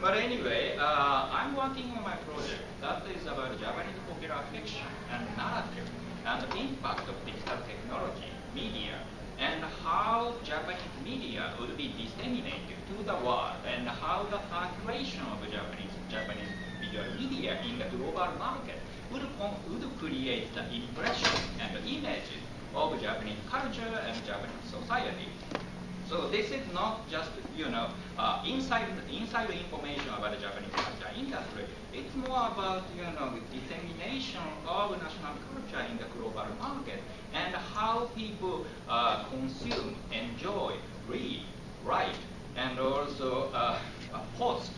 But anyway, I'm working on my project that is about Japanese popular fiction and narrative and the impact of digital technology, media, and how Japanese media would be disseminated to the world, and how the circulation of Japanese visual media in the global market would create the impression and the images of Japanese culture and Japanese society. So this is not just inside information about the Japanese culture industry. It's more about dissemination of national culture in the global market and how people consume, enjoy, read, write, and also post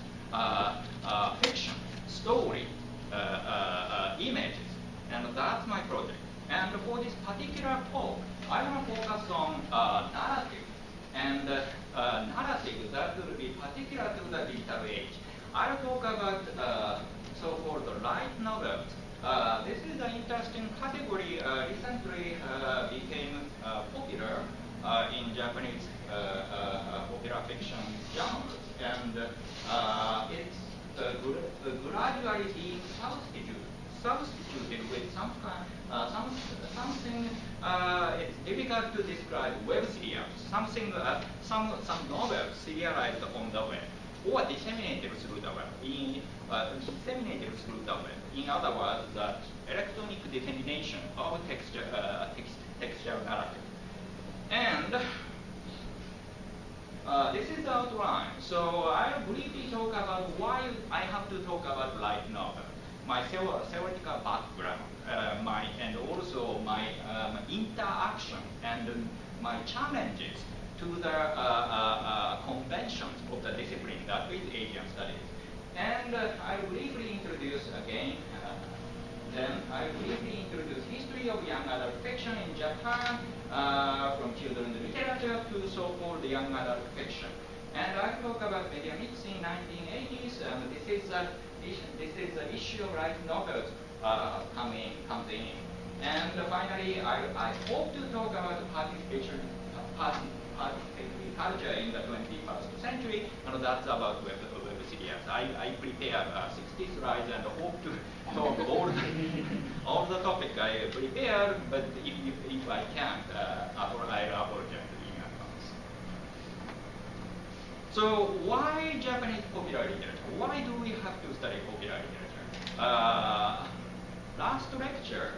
fiction, story, images, and that's my project. And for this particular talk, I want to focus on narrative. And narrative that will be particular to the digital age. I'll talk about so-called light novels. This is an interesting category. Recently became popular in Japanese popular fiction genres, and it's gradually being substituted with something. It's difficult to describe web serials. Some novels serialized on the web or disseminated through the web. In other words, the electronic dissemination of textual narrative. And this is the outline. So I'll briefly talk about why I have to talk about light novel. My theoretical background, and also my interaction and my challenges to the conventions of the discipline that is Asian studies. And I briefly introduce again, then I briefly introduce history of young adult fiction in Japan, from children's literature to so-called young adult fiction. And I talk about media mix in 1980s, and this is the issue of light novels comes in. And finally, I hope to talk about participatory culture in the 21st century, and that's about web series. I prepared 60 slides and hope to talk all the topic I prepared, but if I can't, I'll apologize in advance. So why Japanese popular literature? Why do we have to study popular literature? Last lecture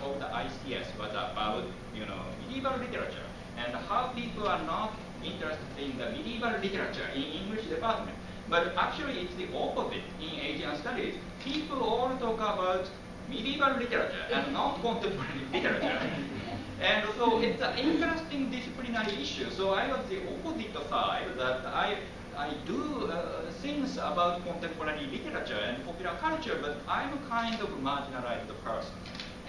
of the ICS was about medieval literature and how people are not interested in the medieval literature in English department. But actually it's the opposite in Asian studies. People all talk about medieval literature and not contemporary literature. And so it's an interesting disciplinary issue. So I was the opposite side, that I do things about contemporary literature and popular culture, but I'm a kind of marginalized person.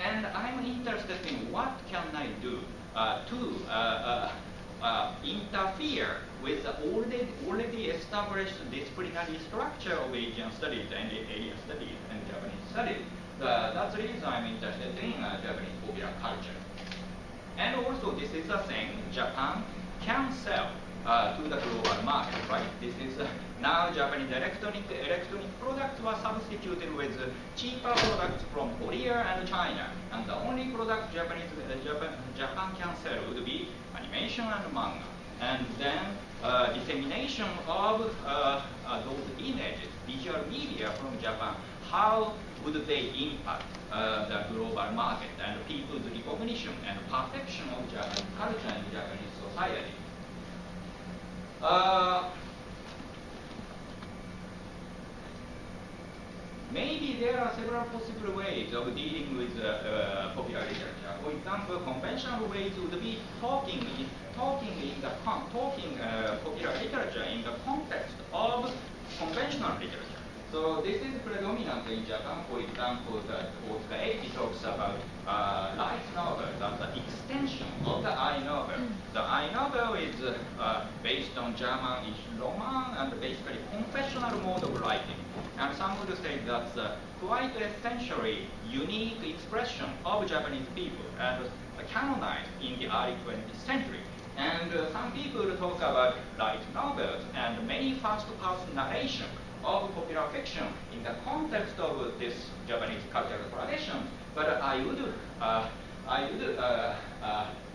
And I'm interested in what can I do to interfere with the already established disciplinary structure of Asian studies and Asian studies and Japanese studies. That's the reason I'm interested in Japanese popular culture. And also, this is the thing, Japan can sell to the global market, right? This is now Japanese electronic products were substituted with cheaper products from Korea and China, and the only product Japan can sell would be animation and manga. And then dissemination of those images, visual media from Japan, how would they impact the global market and people's recognition and perception of Japanese culture and Japanese society? Maybe there are several possible ways of dealing with popular literature. For example, conventional ways would be talking popular literature in the context of conventional literature. So this is predominant in Japan. For example, the Oscar H talks about light novel, that's the extension of the I novel. The I novel is based on German-ish roman and basically confessional mode of writing. And some would say that's quite essentially unique expression of Japanese people and canonized in the early 20th century. And some people talk about light novels and many first-person narration of popular fiction in the context of this Japanese cultural tradition, but I would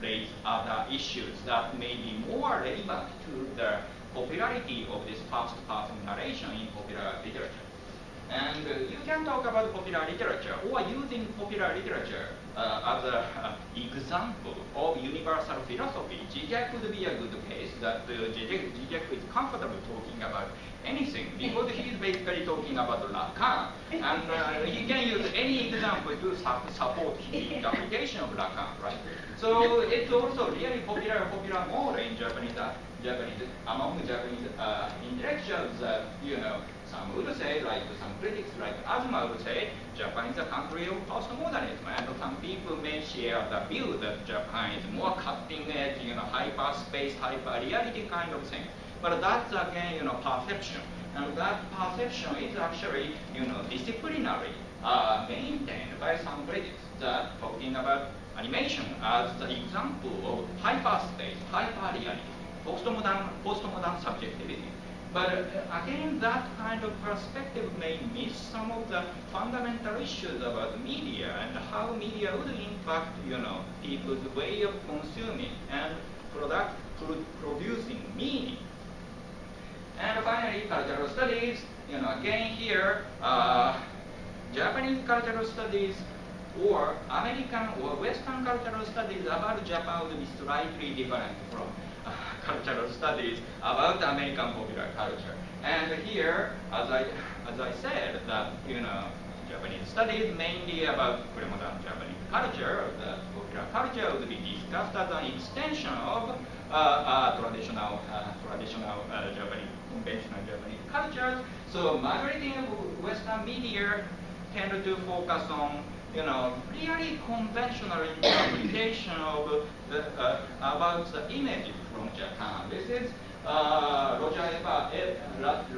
raise other issues that may be more relevant to the popularity of this first-person narration in popular literature. And you can talk about popular literature or using popular literature as an example of universal philosophy. Zizek would be a good case that Zizek is comfortable talking about anything because he is basically talking about Lacan, and he can use any example to support his interpretation of Lacan, right? So it's also really popular mode in Japanese among Japanese intellectuals. Some would say, like some critics, like Azuma would say, Japan is a country of postmodernism, and some people may share the view that Japan is more cutting edge, hyperspace, hyper-reality kind of thing. But that's again, perception, and that perception is actually, disciplinary, maintained by some critics that talking about animation as the example of hyperspace, hyper-reality, postmodern subjectivity. But again, that kind of perspective may miss some of the fundamental issues about media and how media would impact, people's way of consuming and producing meaning. And finally, cultural studies. Again here, Japanese cultural studies or American or Western cultural studies about Japan would be slightly different from cultural studies about American popular culture. And here, as I said, that Japanese studies mainly about pre-modern Japanese culture, the popular culture would be discussed as an extension of traditional Japanese, conventional Japanese cultures. So majority of Western media tend to focus on really conventional interpretation of about the image from Japan. This is Roger Ebert's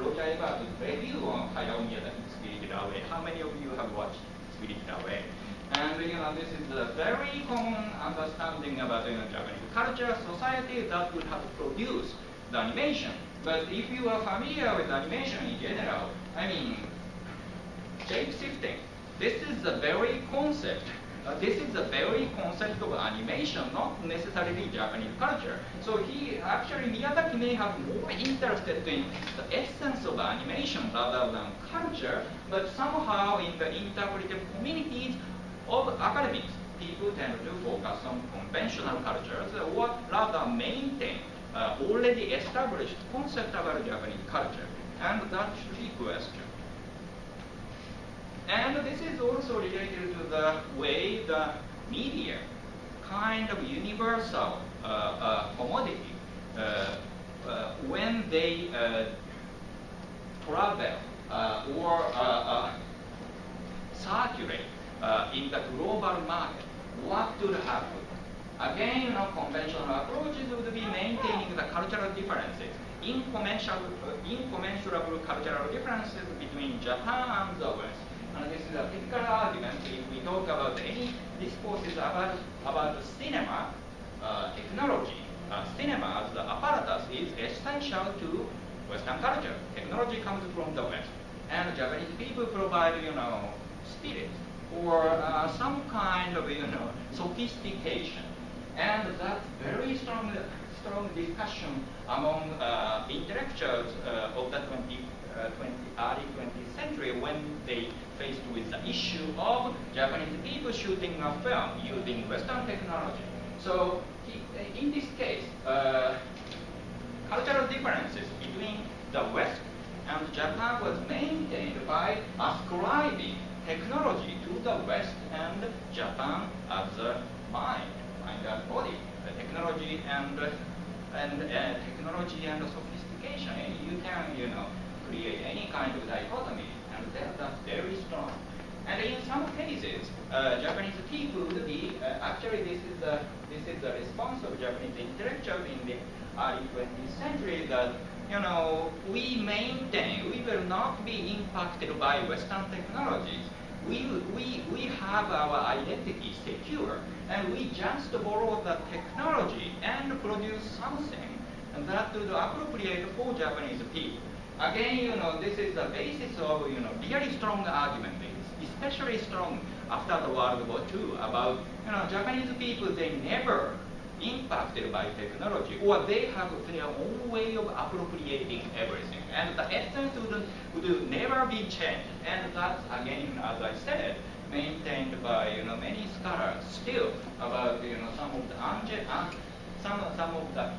review on Hayao Miyazaki's Spirited Away. How many of you have watched Spirited Away? And this is a very common understanding about Japanese culture, society that would have produced the animation. But if you are familiar with animation in general, I mean, shape-shifting. This is the very concept. This is the very concept of animation, not necessarily Japanese culture. So Miyazaki may have more interested in the essence of animation rather than culture, but somehow in the interpretive communities of academics, people tend to focus on conventional cultures or rather maintain already established concept about Japanese culture. And that's the question. And this is also related to the way the media, kind of universal commodity, when they travel or circulate in the global market, what would happen? Again, conventional approaches would be maintaining the cultural differences, incommensurable cultural differences between Japan and the West. And this is a typical argument if we talk about any discourses about cinema technology. Cinema as the apparatus is essential to Western culture. Technology comes from the West, and Japanese people provide, spirit or some kind of, sophistication, and that's very strong discussion among intellectuals of the early 20th century when they faced with the issue of Japanese people shooting a film using Western technology. So in this case, cultural differences between the West and Japan was maintained by ascribing technology to the West and Japan as a mind and body. Technology and technology and sophistication. And you can, create any kind of dichotomy, and that's very strong. And in some cases, Japanese people would be actually this is the response of Japanese intellectuals in the early 20th century that we will not be impacted by Western technologies. We have our identity secure, and we just borrow the technology and produce something, and that would appropriate for Japanese people. Again, this is the basis of, really strong argument, especially strong after the World War II about, Japanese people, they never impacted by technology, or they have their own way of appropriating everything, and the essence would never be changed. And that's, again, as I said, maintained by many scholars still about some of the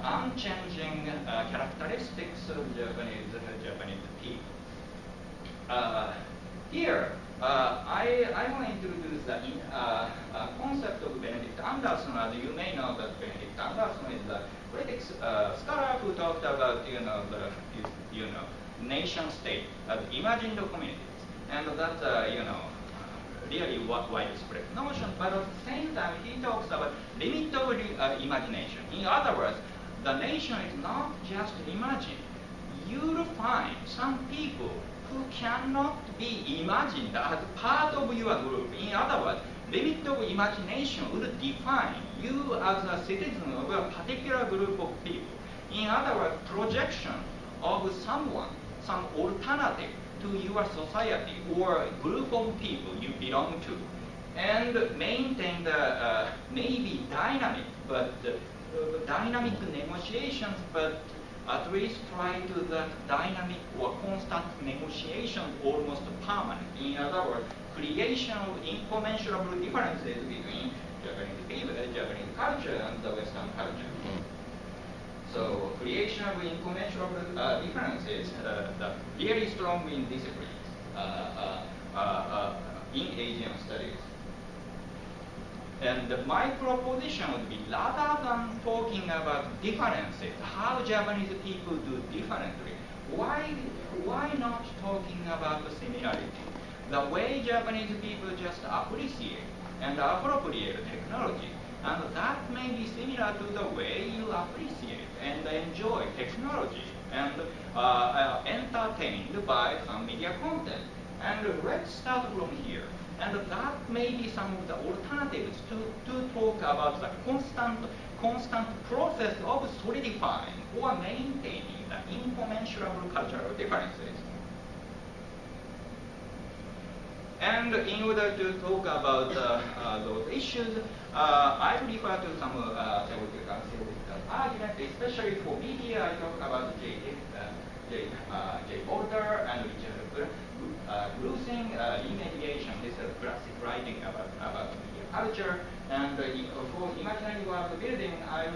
unchanging characteristics of Japanese people. Here, I want to introduce the concept of Benedict Anderson. As you may know, that Benedict Anderson is the critics scholar who talked about the nation state as imagined communities, and that's really widespread notion. But at the same time, he talks about limit of imagination. In other words, the nation is not just imagined. You'll find some people who cannot be imagined as part of your group. In other words, limit of imagination would define you as a citizen of a particular group of people. In other words, projection of someone, some alternative to your society or group of people you belong to, and maintain the maybe dynamic, but dynamic negotiations, but at least try to that dynamic or constant negotiation almost permanent. In other words, creation of incommensurable differences between Japanese people, Japanese culture, and the Western culture. So creation of incommensurable differences that really strong in disciplines in Asian studies. And my proposition would be, rather than talking about differences, how Japanese people do differently, why not talking about the similarity? The way Japanese people just appreciate and appropriate technology, and that may be similar to the way you appreciate and enjoy technology and entertained by some media content. And let's start from here. And that may be some of the alternatives to talk about the constant process of solidifying or maintaining the incommensurable cultural differences. And in order to talk about those issues, I refer to some theoretical arguments, especially for media. I talk about J. Bolter and Richard Grusing, remediation. This is classic writing about media culture. And for imaginary world building, I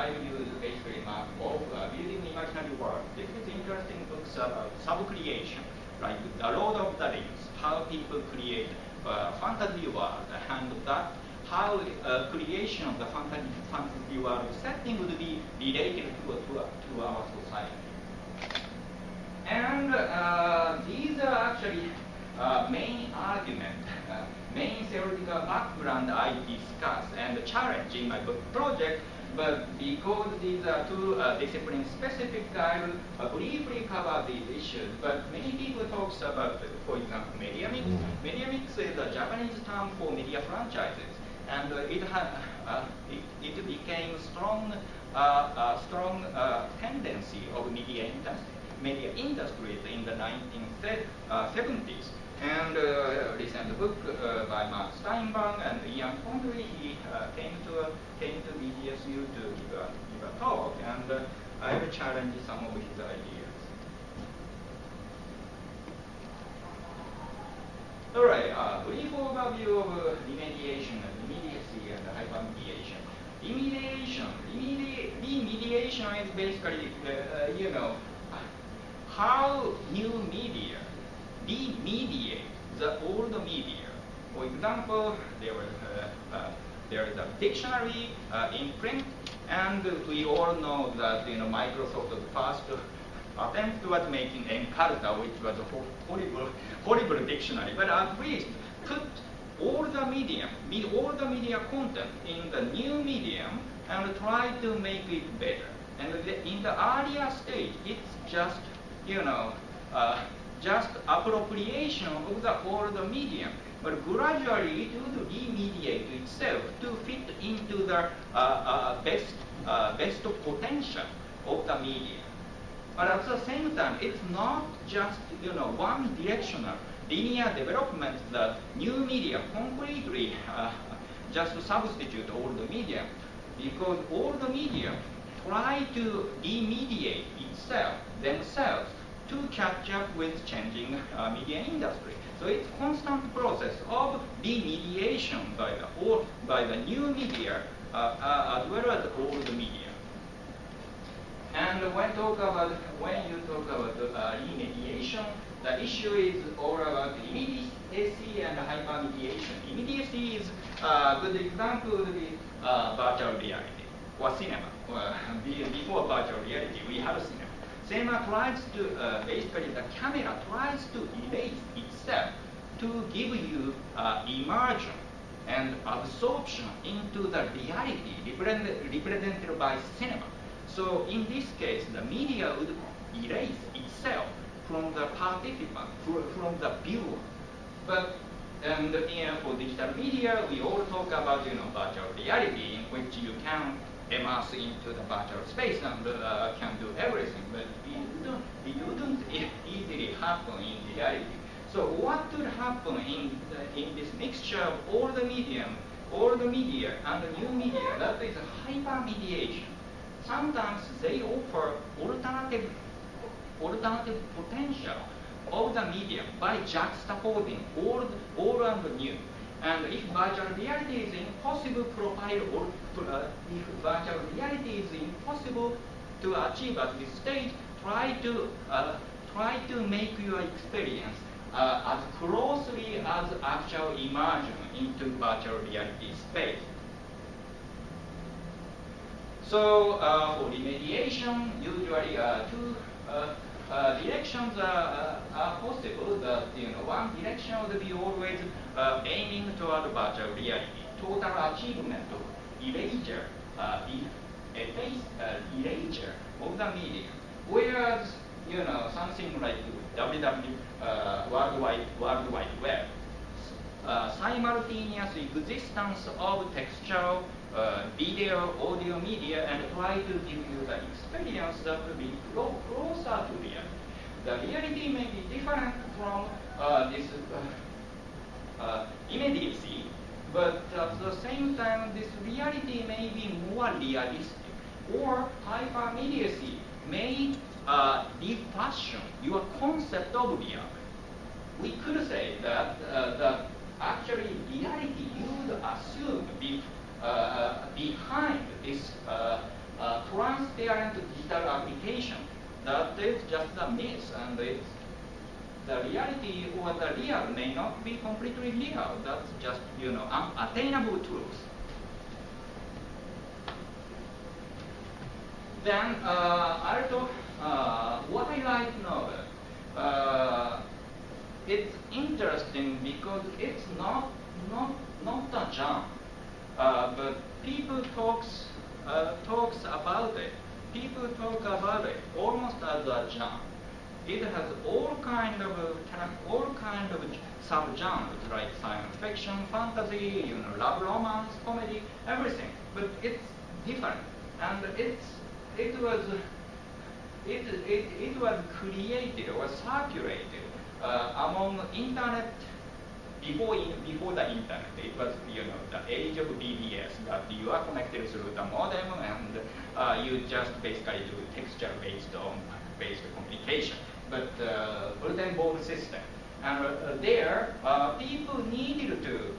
use basically Mark Wolf, building imaginary world. This is interesting books about sub-creation, like The Lord of the Rings, how people create fantasy world, and that how creation of the fantasy world setting would be related to our society. And these are actually main argument, main theoretical background I discuss and challenge in my book project. But because these are two discipline specific, I will briefly cover these issues. But many people talk about, for example, media mix. Media mix is a Japanese term for media franchises, and it became strong tendency of media industries in the 1970s. And recent book by Mark Steinberg and Ian Connery, he came to BGSU to give a talk, and I will challenge some of his ideas. All right, brief overview of remediation and immediacy and hypermediation. Remediation is basically, how new media remediate the old media. For example, there is a dictionary in print, and we all know that Microsoft's first attempt was making Encarta, which was a horrible dictionary. But at least put all the media content in the new medium and try to make it better. And in the earlier stage, it's just just appropriation of the old medium, but gradually it would remediate itself to fit into the best potential of the medium. But at the same time, it's not just one directional linear development that new media completely just substitute old media, because old media try to remediate themselves to catch up with changing media industry. So it's constant process of remediation by the new media as well as old media. And when you talk about remediation, the issue is all about immediacy and hypermediation. Immediacy is a good example would be virtual reality or cinema. Before virtual reality, we have cinema. Cinema tries to, basically the camera tries to erase itself to give you immersion and absorption into the reality represented by cinema. So in this case, the media would erase itself from the participant, from the viewer. But for digital media, we all talk about virtual reality, in which you can immerse into the virtual space and can do everything. But it wouldn't easily happen in reality. So what would happen in this mixture of old media and the new media? That is hypermediation. Sometimes they offer alternative potential of the medium by juxtaposing old and new. And if virtual reality is impossible if virtual reality is impossible to achieve at this stage, try to make your experience as closely as actual immersion into virtual reality space. So for remediation, usually two directions are possible. That one direction would be always aiming toward virtual reality, total achievement of erasure of the medium. Whereas something like World Wide Web, simultaneous existence of textual, video, audio media, and try to give you the experience that will be closer to reality. The reality may be different from this immediacy, but at the same time, this reality may be more realistic, or hypermediacy may refashion your concept of reality. We could say that actually reality you would assume behind this transparent digital application, that is just a myth, and the reality or the real may not be completely real. That's just unattainable truth. Then what I like novel. It's interesting because it's not a genre, but people talks about it. People talk about it almost as a genre. It has all kind of subgenres like science fiction, fantasy, love, romance, comedy, everything. But it's different, and it was created or circulated among internet before the internet. It was the age of BBS, that you are connected through the modem and you just basically do texture-based communication. But bulletin board system, and there people needed to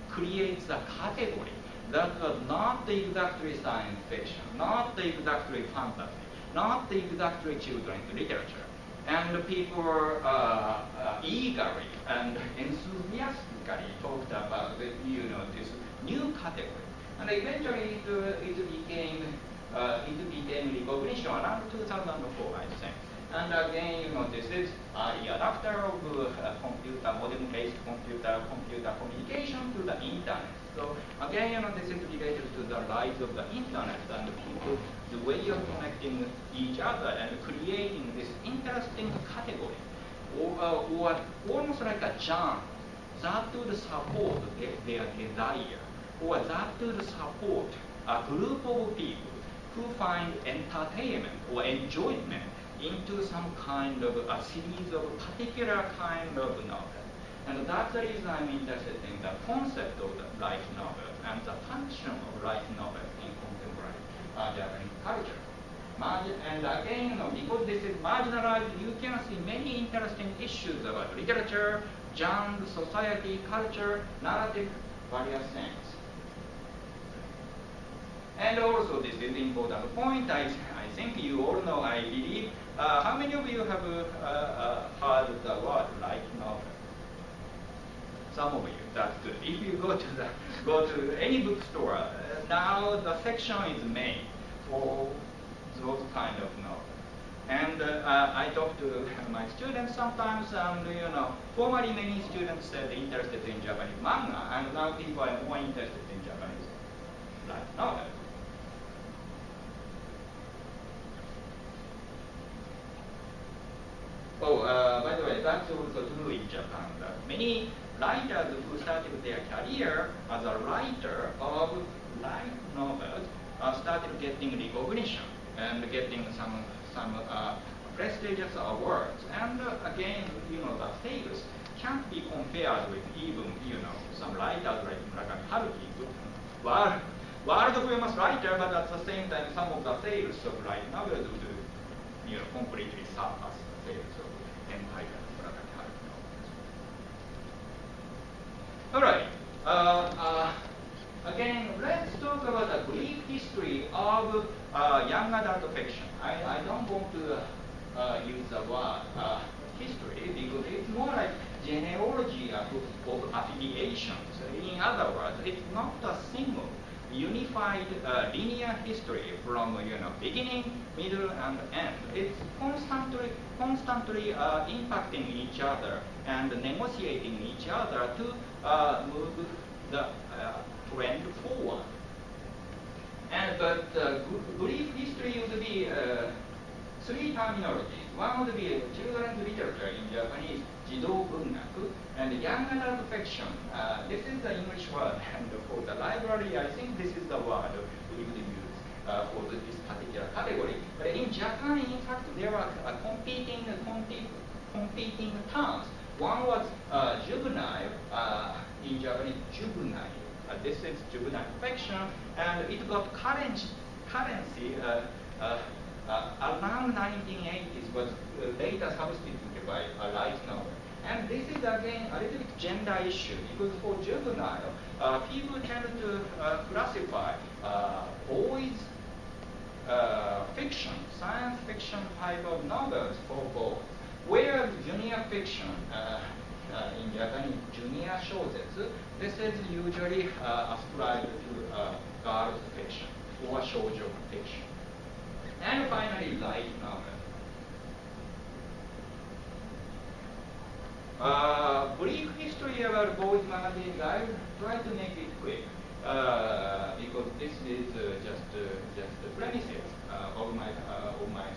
create the category that was not exactly science fiction, not exactly fantasy, not exactly children's literature. And people were eagerly and enthusiastically talked about this new category. And eventually it became recognition around 2004, I think. And again, this is early adapter of modem-based computer communication to the internet. So again, this is related to the rise of the internet and people, the way of connecting each other and creating this interesting category, or almost like a genre that would support their desire, or that would support a group of people who find entertainment or enjoyment into some kind of a series of particular kind of novel. And that's the reason I'm interested in the concept of the light novel and the function of light novel in contemporary Japanese culture. And again, because this is marginalized, you can see many interesting issues about literature, genre, society, culture, narrative, various things. And also, this is important point. I think you all know, I believe. How many of you have heard the word light novel? Some of you, that's good. If you go to any bookstore, now the section is made for those kind of novels. And I talk to my students sometimes, and formerly many students said interested in Japanese manga, and now people are more interested in Japanese light novel. Oh, by the way, that's also true in Japan. Many writers who started their career as a writer of light novels started getting recognition and getting some prestigious awards. And again, the sales can't be compared with even some writers like Murakami Haruki, world famous writer, but at the same time, some of the sales of light novels would completely surpass the sales of Empire Murakami Haruki novels. All right. Again, let's talk about a brief history of young adult fiction. I don't want to use the word history because it's more like genealogy of affiliations. In other words, it's not a single unified linear history from beginning, middle, and end. It's constantly impacting each other and negotiating each other to move the trend forward. But brief history would be three terminologies. One would be children's literature in Japanese, jidou bungaku, and young adult fiction. This is the English word, and for the library, I think this is the word we would use for this particular category. But in Japan, in fact, there are competing terms. One was juvenile, in Japanese, juvenile. This is juvenile fiction, and it got currency around 1980s, was later substituted by a light novel. And this is again a little bit gender issue, because for juvenile, people tend to classify boys fiction, science fiction type of novels for boys, whereas junior fiction, in Japanese, junior shousetsu, this is usually ascribed to girls fiction or shoujo fiction. And finally, light novel. Brief history about boys magazines. I will try to make it quick because this is just the premises of my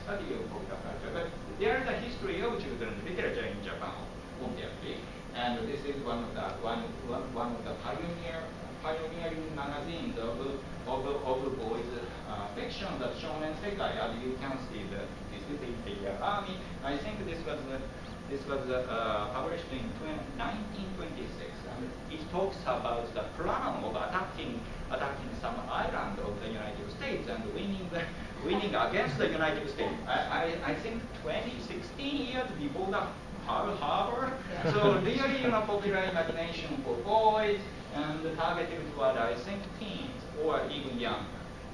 study of popular culture. But there is a history of children's literature in Japan, obviously, and this is one of the pioneering magazines of boys fiction, the Shonen Sekai. As you can see, this is Imperial Army. I think this was published in 1926, and it talks about the plan of attacking some island of the United States and winning against the United States. I think 16 years before the Pearl Harbor. So really, popular imagination for boys and targeted toward, I think, teens or even young.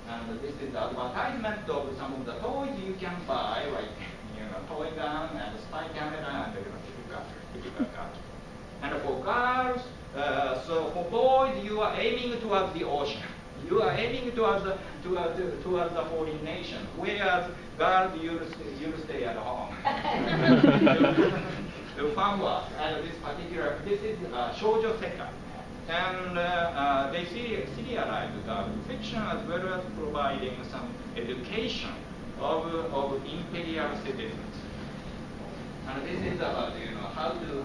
And this is the advertisement of some of the toys you can buy, like toy gun and spy camera and typical cars. And for girls, so for boys, you are aiming towards the ocean. You are aiming towards the foreign nation, whereas girls, you stay at home. The fun was, and this is shoujo sekai. And they serialized the fiction as well as providing some education of imperial citizens. And this is about how to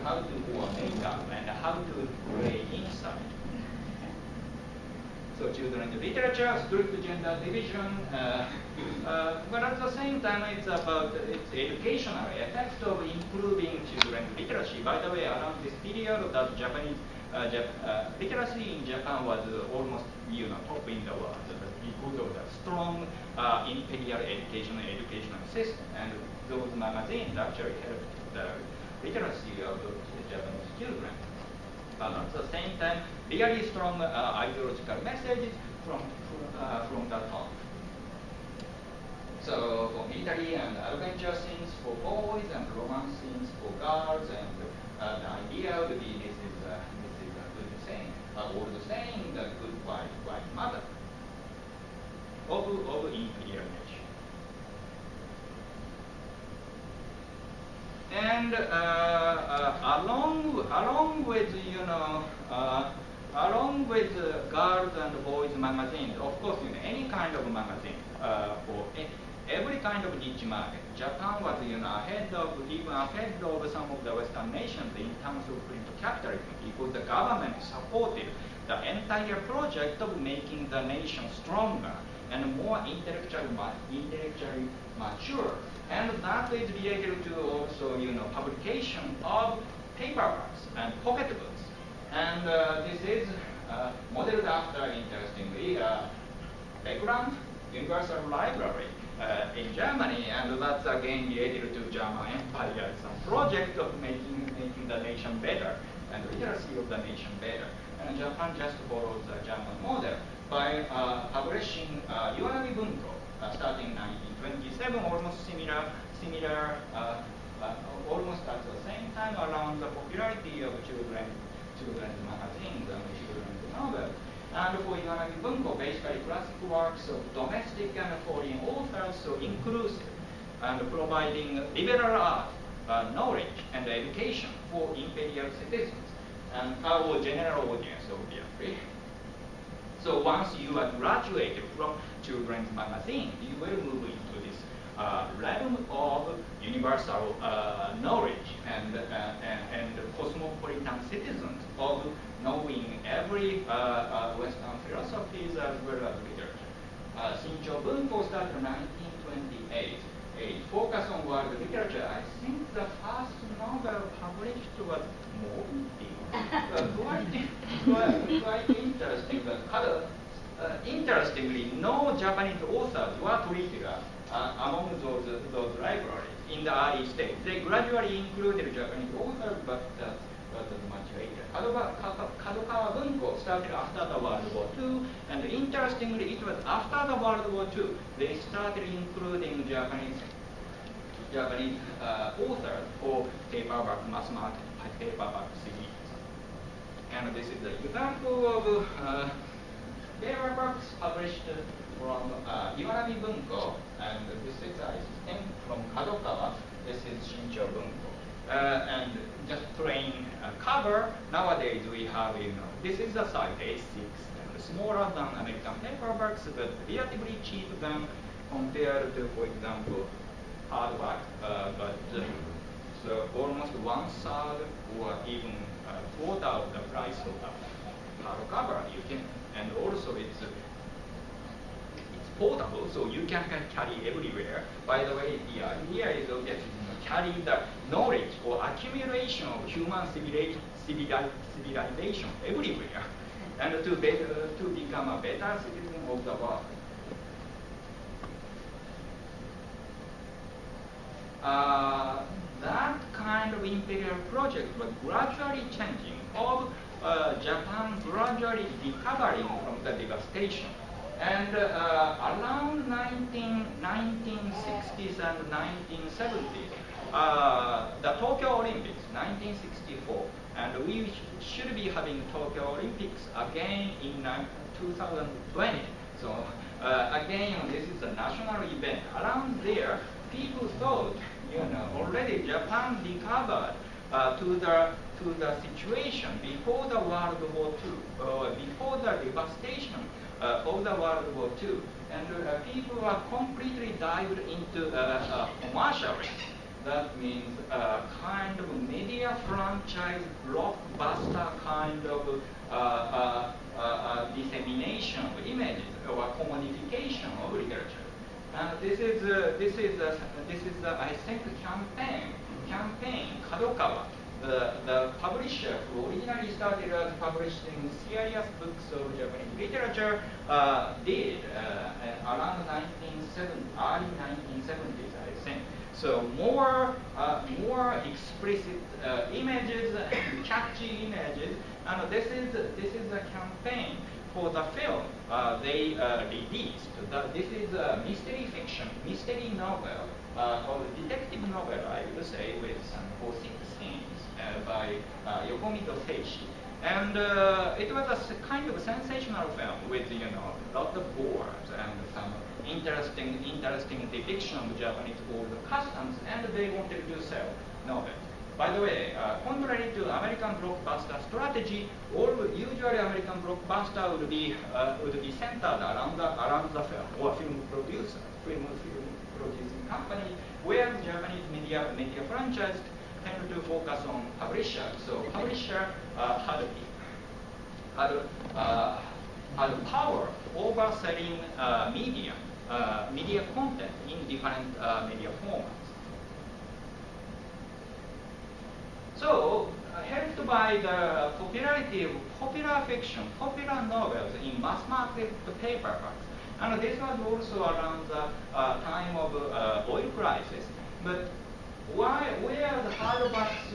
wear makeup and how to play inside. So children's literature, strict gender division, but at the same time it's about its educational effect of improving children's literacy. By the way, around this period that Japanese literacy in Japan was almost top in the world because of the strong imperial educational system, and those magazines actually helped the literacy of the Japanese children. But at the same time, really strong ideological messages from the top. So for military and adventure scenes for boys and romance scenes for girls, and the idea would be this is a good saying, old saying, the good white mother of imperial nation. And along with girls and boys magazines, of course, any kind of magazine for every kind of niche market. Japan was even ahead of some of the Western nations in terms of print capitalism, because the government supported the entire project of making the nation stronger and more intellectually mature. And that is related to also, publication of paperbacks and pocketbooks. And this is modeled after, interestingly, Beckland Universal Library in Germany, and that's again related to German Empire, some project of making the nation better and literacy of the nation better. And Japan just follows the German model by publishing Iwanagi Bunko starting 1927, almost similar, almost at the same time around the popularity of children's magazines and children's novels. And for Iwanagi Bunko, basically classic works of domestic and foreign authors, so inclusive, and providing liberal art, knowledge, and education for imperial citizens, and our general audience, obviously. So once you are graduated from children's magazine, you will move into this realm of universal knowledge and cosmopolitan citizens of knowing every Western philosophies as well as literature. Shincho Bunko started in 1928. It focused on world literature. I think the first novel published was Moby. Quite interesting. But interestingly, no Japanese authors were treated among those libraries in the early stage. They gradually included Japanese authors, but that was much later. Kadokawa Bunko started after the World War II, and interestingly, it was after the World War II they started including Japanese authors for paperback, mass market paperback series. And this is the example of paperbacks published from Iwanagi Bunko, and this is I think from Kadokawa. This is Shincho Bunko, and just plain cover. Nowadays we have, this is the size A6, and smaller than American paperbacks, but relatively cheap than compared to, for example, hardback. But so almost 1/3 or even quarter of the price of the hardcover. You can, and also it's portable, so you can carry everywhere. By the way, the idea is to carry the knowledge or accumulation of human civilization everywhere, and to become a better citizen of the world. That kind of imperial project was gradually changing, of Japan gradually recovering from the devastation. And around 1960s and 1970s, the Tokyo Olympics, 1964, and we should be having Tokyo Olympics again in 2020. So again, this is a national event. Around there, people thought, already Japan recovered to the situation before the World War II, before the devastation of the World War II, and people were completely dived into commercialism. That means kind of media franchise blockbuster kind of dissemination of images or commodification of literature. And this is I think campaign Kadokawa, the publisher who originally started as publishing serious books of Japanese literature, did around early 1970s, I think. So more explicit images and catchy images, and this is a campaign for the film they released. This is a mystery fiction, mystery novel, or detective novel, I would say, with some gothic scenes by Yokomido Seishi. And it was a kind of sensational film with, lot of wars and some interesting depiction of Japanese old customs, and they wanted to sell novels. By the way, contrary to American blockbuster strategy, usually American blockbuster would be centered around the film or film producing company, whereas Japanese media franchise tend to focus on publisher. So publisher had power over selling media content in different media formats. So, helped by the popularity of popular fiction, popular novels in mass market paperbacks, and this was also around the time of oil crisis. But where the hardbacks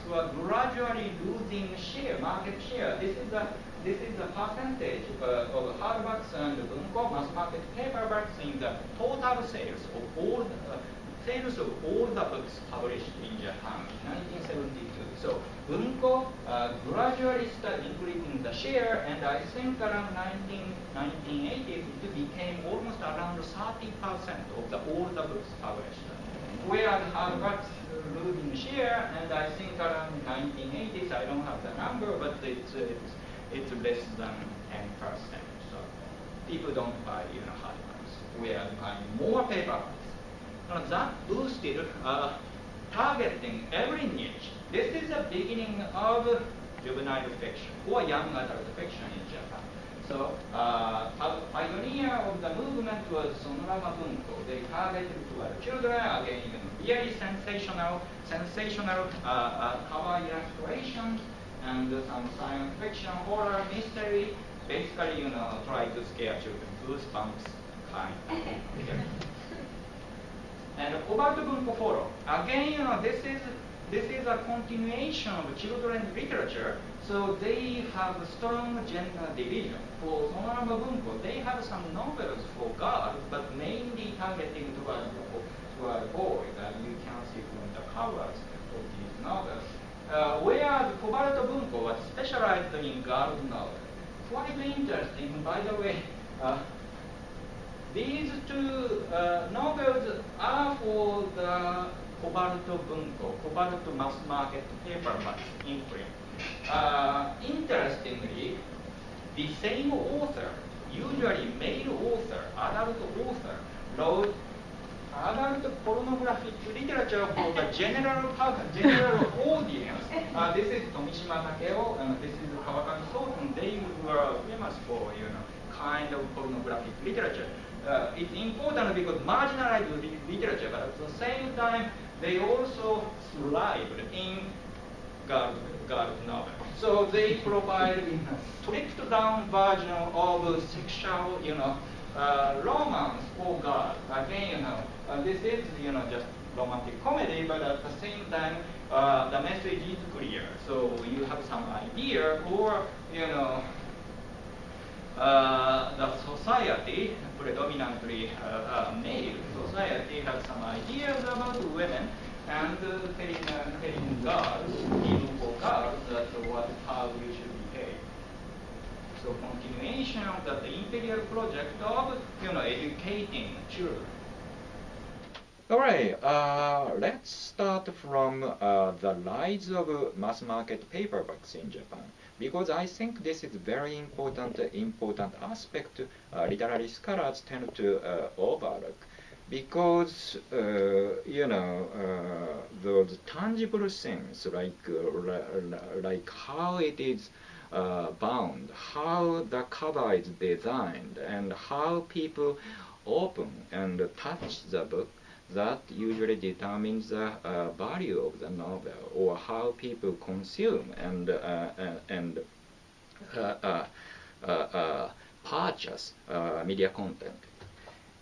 were gradually losing market share. This is the percentage of hardbacks and bunko mass market paperbacks in the total sales of all the books published in Japan in 1972. So bunko gradually started increasing the share, and I think around 1980 it became almost around 30% of all the books published. Whereas hardbacks losing share, and I think around 1980s, I don't have the number, but it's less than 10%. So people don't buy hardbacks. We are buying more paperbacks. That boosted targeting every niche. This is the beginning of juvenile fiction or young adult fiction in Japan. So, pioneer of the movement was Sonorama Bunko. They targeted toward children, again, really sensational cover illustrations and some science fiction, horror, mystery. Basically, try to scare children, goosebumps kind. And Kobato Bunko follow. Again, this is a continuation of children's literature, so they have a strong gender division. For Sonorama Bunko, they have some novels for girls, but mainly targeting toward boys, as you can see from the covers of these novels. Whereas Kobato Bunko was specialized in girls' novels. Quite interesting, by the way. These two novels are for the Kobato Bunko, Kobato mass market paperbacks in print. Interestingly, the same author, usually male author, adult author, wrote adult pornographic literature for the general audience. This is Tomishima Takeo, and this is Kawakami Soton. They were famous for kind of pornographic literature. It's important because marginalized literature, but at the same time, they also thrived in girl novel. So they provide a stripped down version of sexual, romance for girls. Again, this is, just romantic comedy, but at the same time, the message is clear. So you have some idea, or the society, predominantly male society, has some ideas about women, and telling girls, even for girls, that how you should behave. So continuation of the imperial project of educating children. All right, let's start from the rise of mass market paperbacks in Japan, because I think this is very important aspect literary scholars tend to overlook, because those tangible things like how it is bound, how the cover is designed, and how people open and touch the book, that usually determines the value of the novel, or how people consume and purchase media content.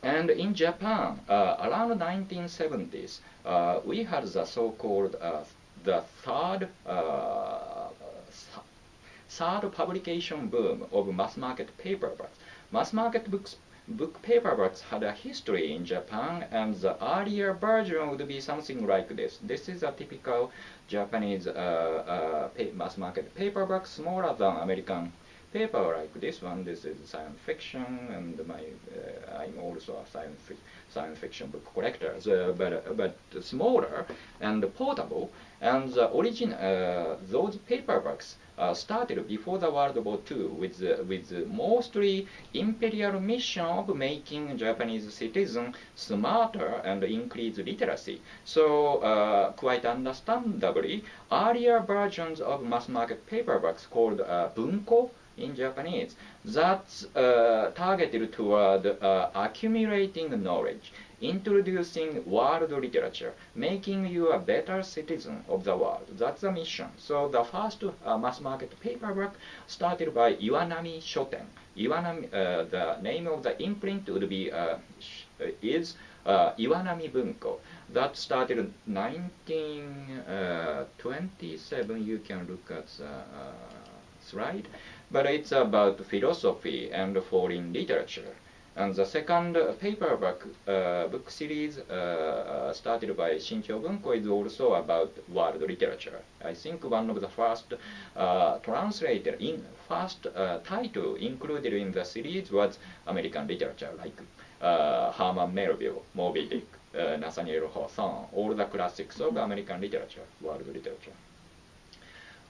And in Japan, around 1970s, we had the so-called the third publication boom of mass market paperbacks. Mass market book paperbacks had a history in Japan, and the earlier version would be something like this. This is a typical Japanese mass market paperback, smaller than American paper like this one. This is science fiction, and I'm also a science fiction book collector, but smaller and portable. And the those paperbacks started before the World War II with mostly imperial mission of making Japanese citizens smarter and increase literacy. So quite understandably, earlier versions of mass market paperbacks called bunko in Japanese, that's targeted toward accumulating knowledge, introducing world literature, making you a better citizen of the world. That's the mission. So the first mass market paperback started by Iwanami Shoten. Iwanami, the name of the imprint would be Iwanami Bunko. That started 1927. You can look at the slide. But it's about philosophy and foreign literature. And the second paperback book series started by Shincho Bunko is also about world literature. I think one of the first first title included in the series was American literature, like Herman Melville, Moby Dick, Nathaniel Hawthorne, all the classics of American literature, world literature.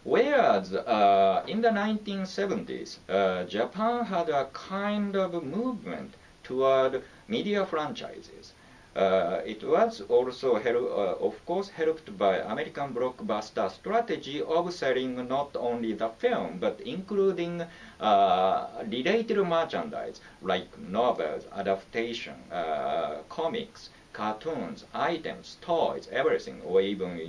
Whereas in the 1970s, Japan had a kind of movement toward media franchises. It was also, of course, helped by American blockbuster strategy of selling not only the film, but including related merchandise like novels, adaptation, comics, cartoons, items, toys, everything, or even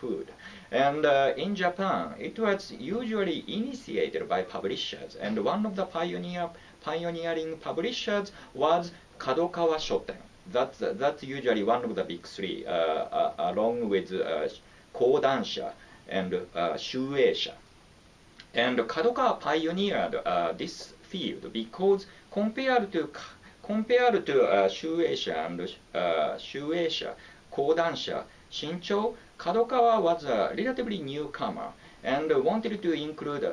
food. And in Japan, it was usually initiated by publishers, and one of the pioneering publishers was Kadokawa Shoten. That's usually one of the big three, along with Kodansha and Shueisha. And Kadokawa pioneered this field because compared to Shueisha and Kodansha, Shincho, Kadokawa was a relatively newcomer and wanted to include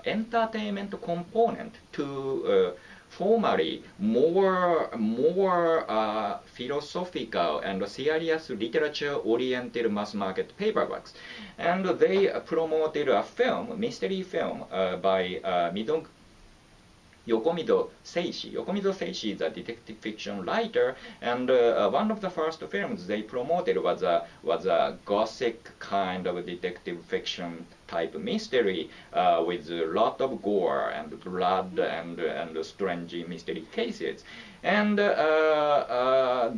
entertainment component to formally more philosophical and serious literature-oriented mass market paperbacks. And they promoted a film, mystery film, by Yokomido Seishi. Yokomido Seishi is a detective fiction writer, and one of the first films they promoted was a gothic kind of detective fiction type mystery with a lot of gore and blood and strange mystery cases. And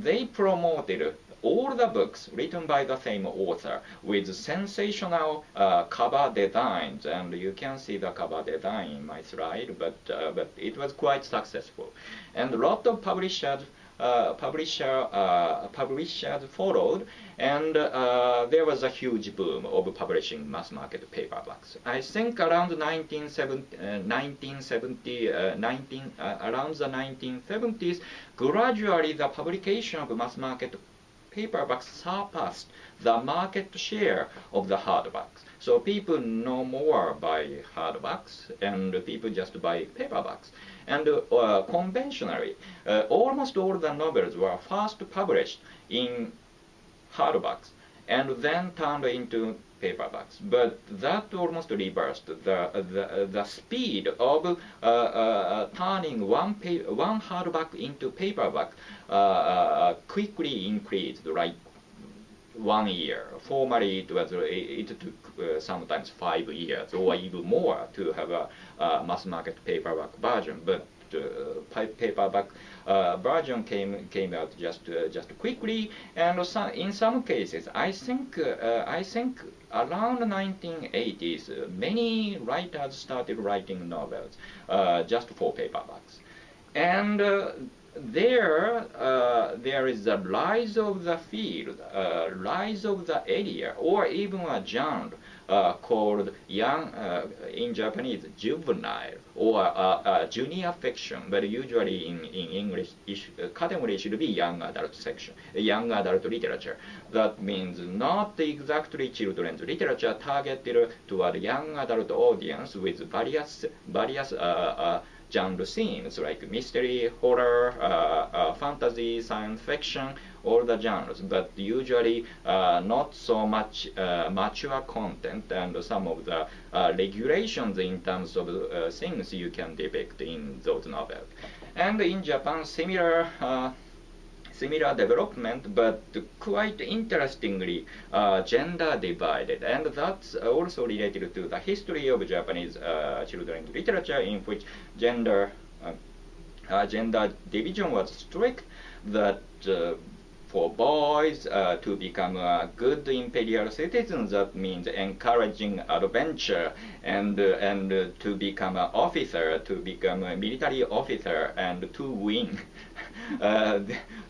they promoted all the books written by the same author with sensational cover designs, and you can see the cover design in my slide, but it was quite successful. And a lot of publishers followed, and there was a huge boom of publishing mass market paperbacks. I think around around the 1970s, gradually the publication of mass market paperbacks surpassed the market share of the hardbacks. So people no more buy hardbacks, and people just buy paperbacks. And conventionally, almost all the novels were first published in hardbacks and then turned into paperbacks. But that almost reversed. The speed of turning one hardback into paperback quickly increased, 1 year. Formally, it took sometimes 5 years or even more to have a mass market paperback version. But paperback version came out just quickly, and in some cases, I think around 1980s, many writers started writing novels just for paperbacks, and there is the rise of the field, rise of the area, or even a genre called young, in Japanese, juvenile, or junior fiction, but usually in English, category should be young adult section, young adult literature. That means not exactly children's literature targeted toward young adult audience with various genre themes like mystery, horror, fantasy, science fiction, all the genres, but usually not so much mature content and some of the regulations in terms of things you can depict in those novels. And in Japan, similar development, but quite interestingly gender divided, and that's also related to the history of Japanese children's literature, in which gender division was strict, that for boys to become a good imperial citizens, that means encouraging adventure, and to become an officer, to become a military officer, and to win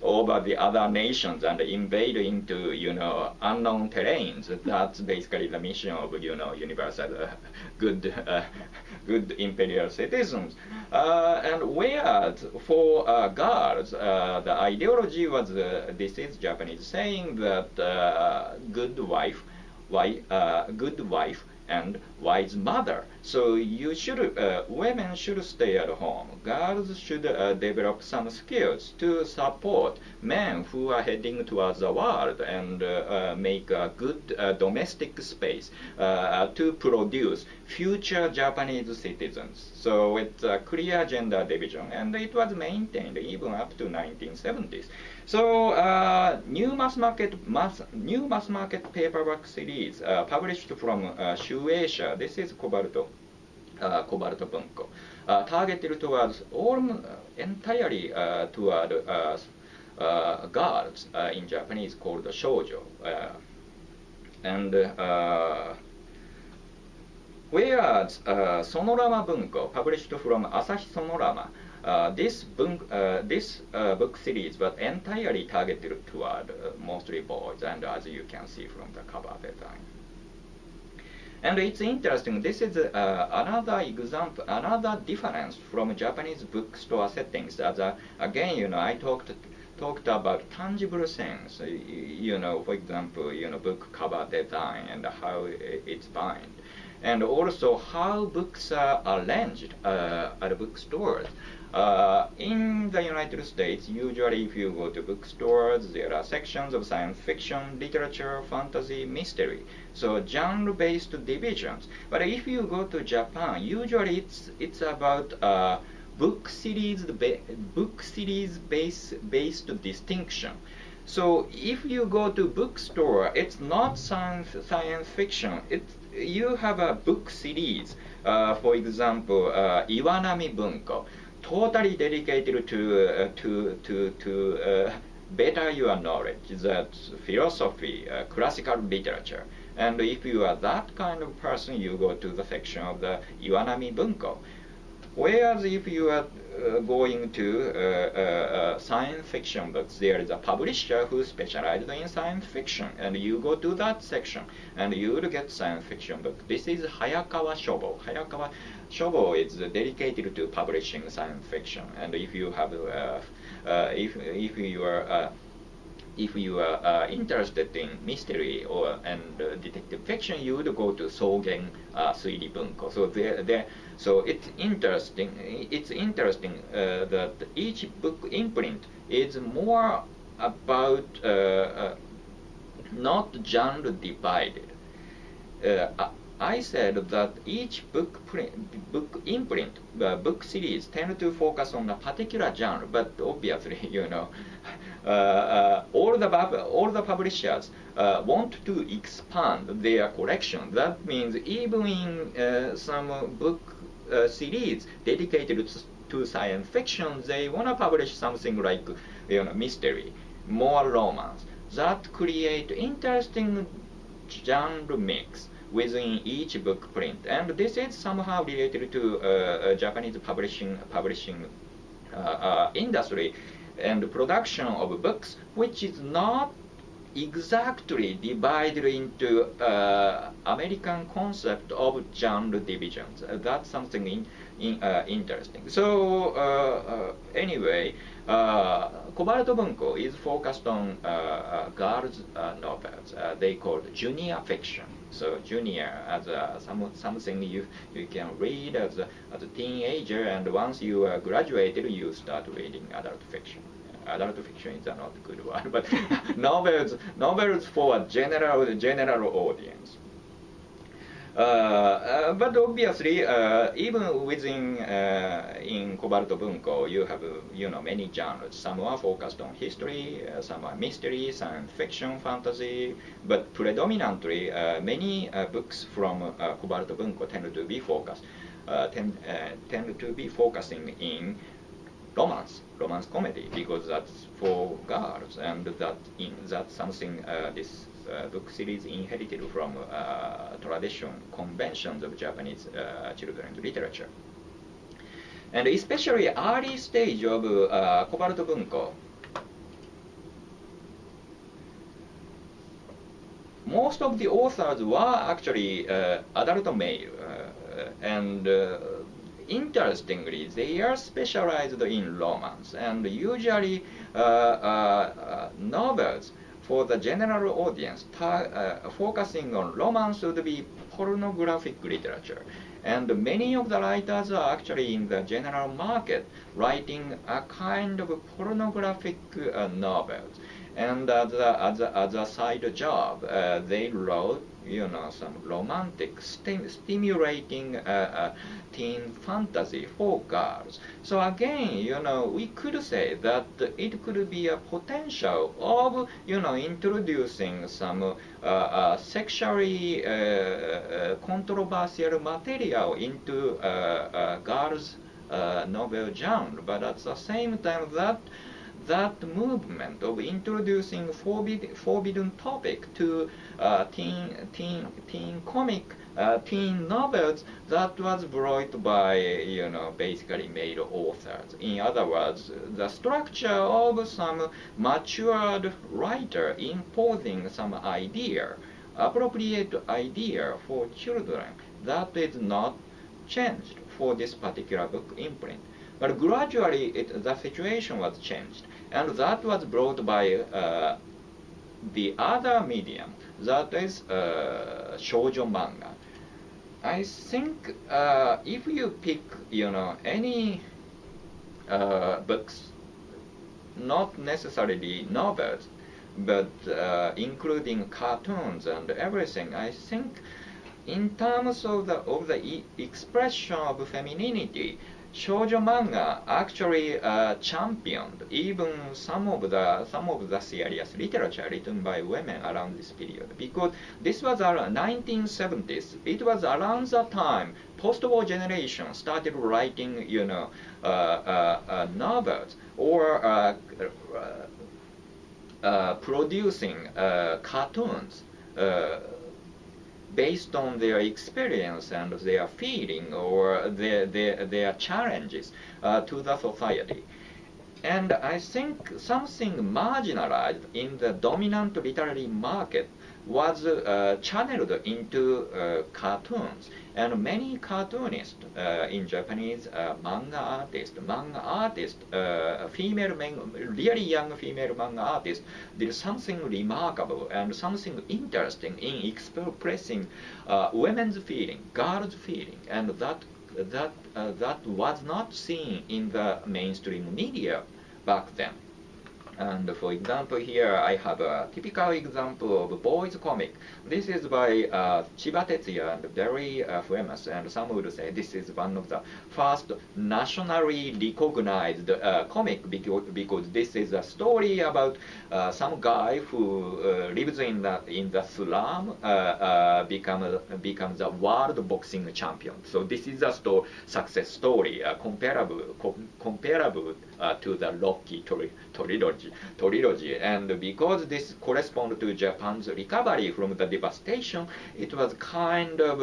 over the other nations and invade into unknown terrains. That's basically the mission of universal good imperial citizens. And whereas for girls, the ideology was this is Japanese saying that good wife and wise mother. So you should, women should stay at home. Girls should develop some skills to support men who are heading towards the world and make a good domestic space to produce future Japanese citizens. So it's a clear gender division, and it was maintained even up to 1970s. So new mass market paperback series published from Shueisha. This is Kobalto Bunko, targeted towards entirely toward girls, in Japanese called shoujo, and whereas Sonorama Bunko, published from Asahi Sonorama, this book series was entirely targeted toward mostly boys, and as you can see from the cover design. And it's interesting, this is another example, another difference from Japanese bookstore settings. Again, I talked about tangible things, for example, book cover design and how it's bound, and also how books are arranged at bookstores. In the United States, usually if you go to bookstores, there are sections of science fiction, literature, fantasy, mystery. So genre-based divisions. But if you go to Japan, usually it's about book series based distinction. So if you go to bookstore, it's not science fiction. You have a book series. For example, Iwanami Bunko, totally dedicated to better your knowledge, that's philosophy, classical literature. And if you are that kind of person, you go to the section of the Iwanami Bunko. Whereas if you are going to science fiction books, there is a publisher who specializes in science fiction, and you go to that section, and you will get science fiction book. This is Hayakawa Shobo. Hayakawa Shobo is dedicated to publishing science fiction, and if you have, if you are interested in mystery and detective fiction, you would go to Sogen Suiri Bunko. So it's interesting. It's interesting that each book imprint is more about not genre divided. I said that each book imprint, book series tend to focus on a particular genre, but obviously, all the publishers want to expand their collection. That means even in some book series dedicated to science fiction, they want to publish something like mystery, more romance, that create interesting genre mix within each book print. And this is somehow related to Japanese publishing industry and production of books, which is not exactly divided into American concept of genre divisions. That's something interesting. So anyway, Kobalto Bunko is focused on girls' novels. They call junior fiction. So junior as something you can read as a teenager, and once you are graduated, you start reading adult fiction. Adult fiction is not a good word, but novels for a general audience. But obviously, even within in Kobalto Bunko, you have many genres. Some are focused on history, some are mystery, science fiction, fantasy. But predominantly, many books from Kobalto Bunko tend to be focusing in romance comedy, because that's for girls, and that's something this book series inherited from tradition, conventions of Japanese children's literature. And especially early stage of Kobalto Bunko, most of the authors were actually adult male, and interestingly, they are specialized in romance, and usually novels for the general audience focusing on romance would be pornographic literature. And many of the writers are actually in the general market writing a kind of pornographic novels. And as a side job, they wrote some romantic, stimulating teen fantasy for girls. So again, we could say that it could be a potential of, introducing some sexually controversial material into girls' novel genre. But at the same time, that movement of introducing forbidden topic to teen comic, teen novels, that was brought by basically male authors. In other words, the structure of some matured writer imposing some appropriate idea for children, that is not changed for this particular book imprint. But gradually, the situation was changed, and that was brought by the other medium, that is shoujo manga. I think if you pick, any books, not necessarily novels, but including cartoons and everything, I think in terms of the expression of femininity, shoujo manga actually championed even some of the serious literature written by women around this period, because this was around 1970s. It was around the time post-war generation started writing, novels or producing cartoons based on their experience and their feeling or their challenges to the society. And I think something marginalized in the dominant literary market was channeled into cartoons. And many cartoonists in Japanese, manga artists, really young female manga artists, did something remarkable and something interesting in expressing women's feeling, girls' feeling, and that was not seen in the mainstream media back then. And for example, here I have a typical example of boys comic. This is by Chiba Tetsuya, and very famous. And some would say this is one of the first nationally recognized comic, because this is a story about some guy who lives in the slum, becomes a world boxing champion. So this is a success story comparable to the Rocky trilogy, and because this corresponds to Japan's recovery from the devastation, it was kind of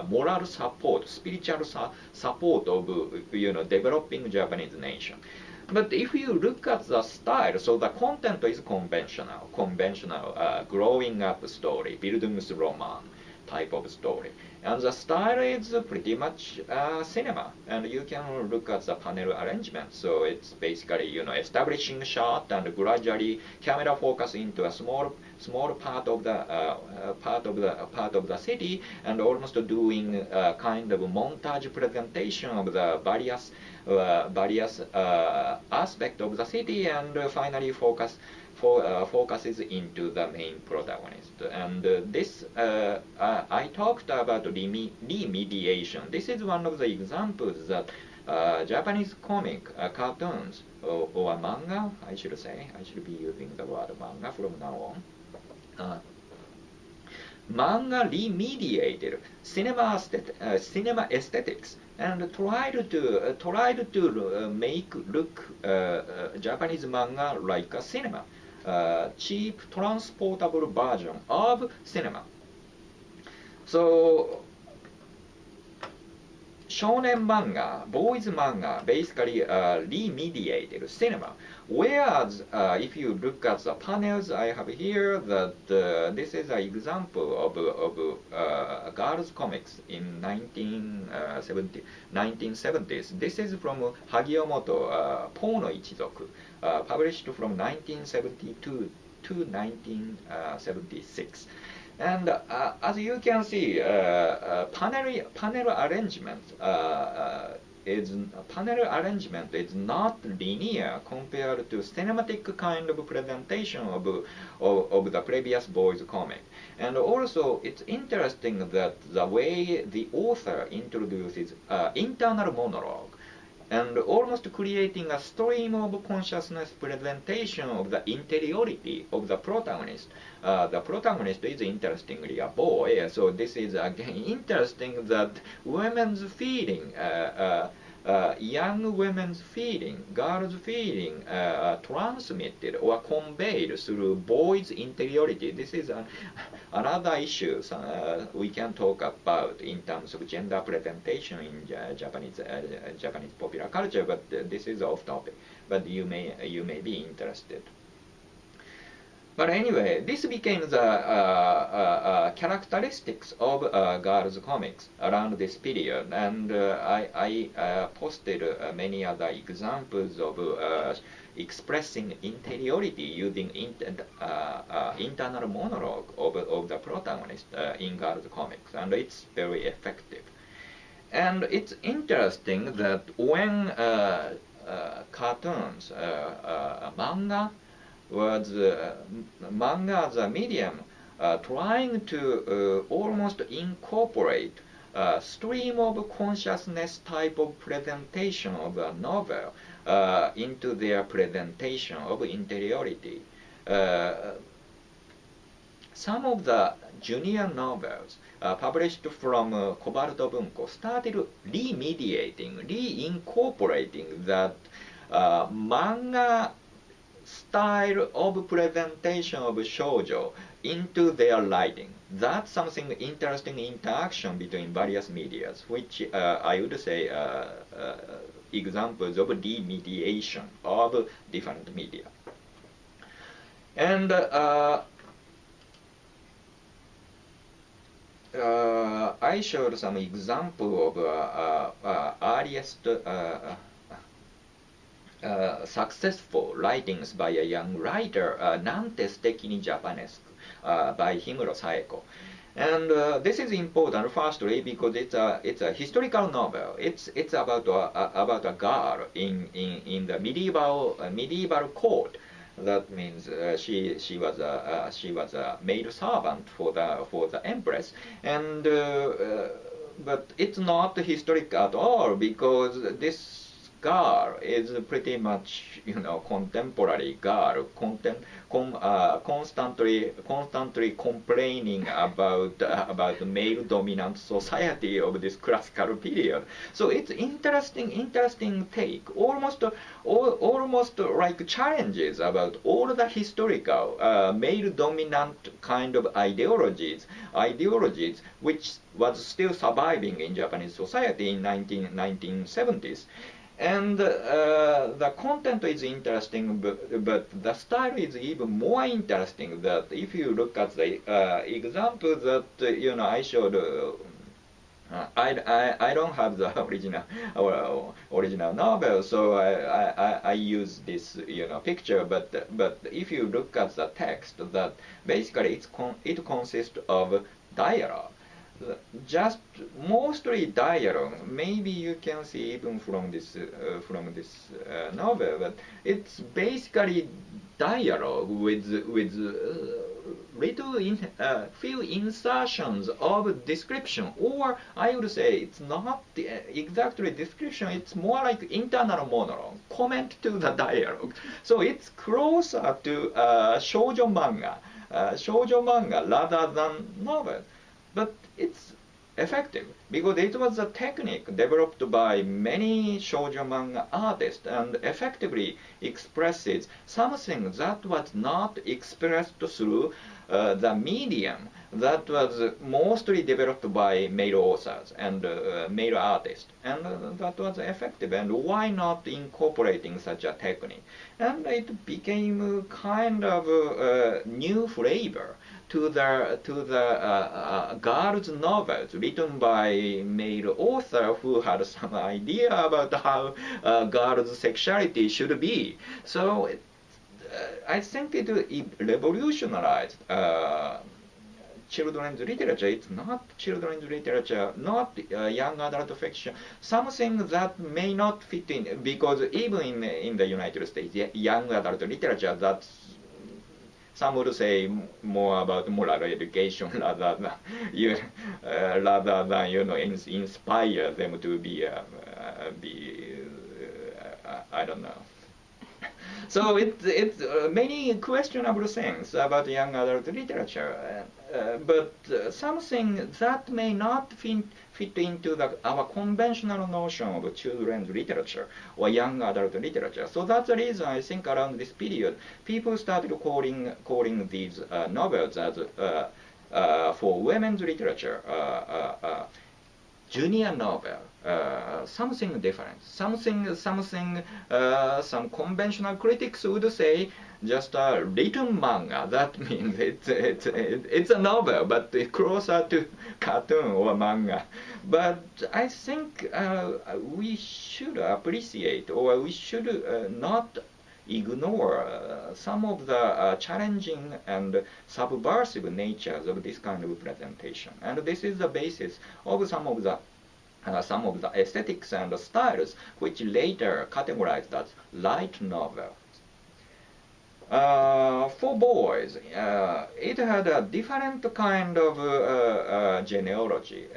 moral support, spiritual support of developing Japanese nation. But if you look at the style, so the content is conventional, growing up story, Bildungsroman type of story. And the style is pretty much cinema, and you can look at the panel arrangement. So it's basically establishing shot and gradually camera focus into a small part of the city, and almost doing a kind of montage presentation of the various aspects of the city, and finally focuses into the main protagonist. And this I talked about remediation. This is one of the examples that Japanese comic cartoons or manga, I should be using the word manga from now on. Manga remediated cinema aesthetics and tried to make look Japanese manga like a cinema. Cheap, transportable version of cinema. So, shonen manga, boys manga, basically remediated cinema. Whereas, if you look at the panels I have here, that this is an example of girls' comics in 1970s. This is from Hagiomoto, Pono Ichizoku, published from 1972 to 1976. And as you can see, panel arrangement is not linear compared to cinematic kind of presentation of the previous boys comic. And also, it's interesting that the way the author introduces internal monologue, and almost creating a stream of consciousness presentation of the interiority of the protagonist. The protagonist is interestingly a boy, so this is again interesting that women's feeling, young women's feeling, girls' feeling transmitted or conveyed through boys' interiority. This is another issue we can talk about in terms of gender presentation in Japanese popular culture, but this is off topic. But you may be interested. But anyway, this became the characteristics of girls' comics around this period, and I posted many other examples of expressing interiority using internal monologue of the protagonist in girls' comics, and it's very effective. And it's interesting that when cartoons, manga as a medium, trying to almost incorporate a stream of consciousness type of presentation of a novel into their presentation of interiority. Some of the junior novels published from Kobalto Bunko started reincorporating that manga style of presentation of shoujo into their writing. That's something interesting interaction between various medias, which I would say examples of remediation of different media. And I showed some example of earliest successful writings by a young writer, Nante Suteki ni Japanesque, by Himuro Saeko. And this is important, firstly, because it's a historical novel. It's about a girl in the medieval court, That means she was a maid servant for the empress, and but it's not historic at all, because this girl is pretty much, contemporary girl, constantly complaining about male dominant society of this classical period. So it's interesting take, almost like challenges about all the historical male dominant kind of ideologies which was still surviving in Japanese society in 1970s. And the content is interesting, but the style is even more interesting. That if you look at the example that I showed, I don't have the original novel, so I use this picture. But if you look at the text, that basically it consists of dialogue. Just mostly dialogue. Maybe you can see even from this novel, but it's basically dialogue with few insertions of description, or I would say it's not exactly description. It's more like internal monologue, comment to the dialogue. So it's closer to shoujo manga rather than novel. But it's effective because it was a technique developed by many shoujo manga artists and effectively expresses something that was not expressed through the medium that was mostly developed by male authors and male artists, and that was effective. And why not incorporating such a technique? And it became kind of a new flavor to the girls' novels written by male author who had some idea about how girls' sexuality should be. So I think it revolutionized children's literature. It's not children's literature, not young adult fiction, something that may not fit in, because even in the United States, young adult literature, that's some would say more about moral education rather than inspire them to be I don't know. So it's many questionable things about young adult literature, but something that may not fit into our conventional notion of children's literature or young adult literature. So that's the reason I think around this period people started calling these novels as for women's literature junior novel, something different, some conventional critics would say just a written manga. That means it's a novel, but it's closer to cartoon or manga. But I think we should appreciate, or we should not ignore some of the challenging and subversive natures of this kind of presentation. And this is the basis of some of the aesthetics and styles which later categorized as light novel. For boys, it had a different kind of genealogy,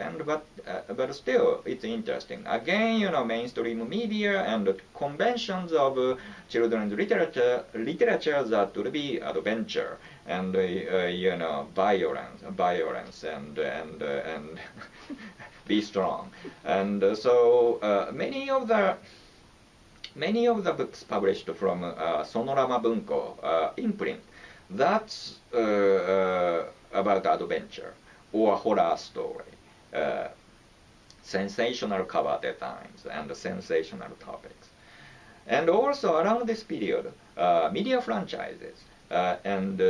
but still it's interesting. Again, mainstream media and conventions of children's literature that would be adventure and violence and be strong. And so many of the books published from Sonorama Bunko imprint, that's about adventure or horror story, sensational cover designs and sensational topics. And also around this period, media franchises and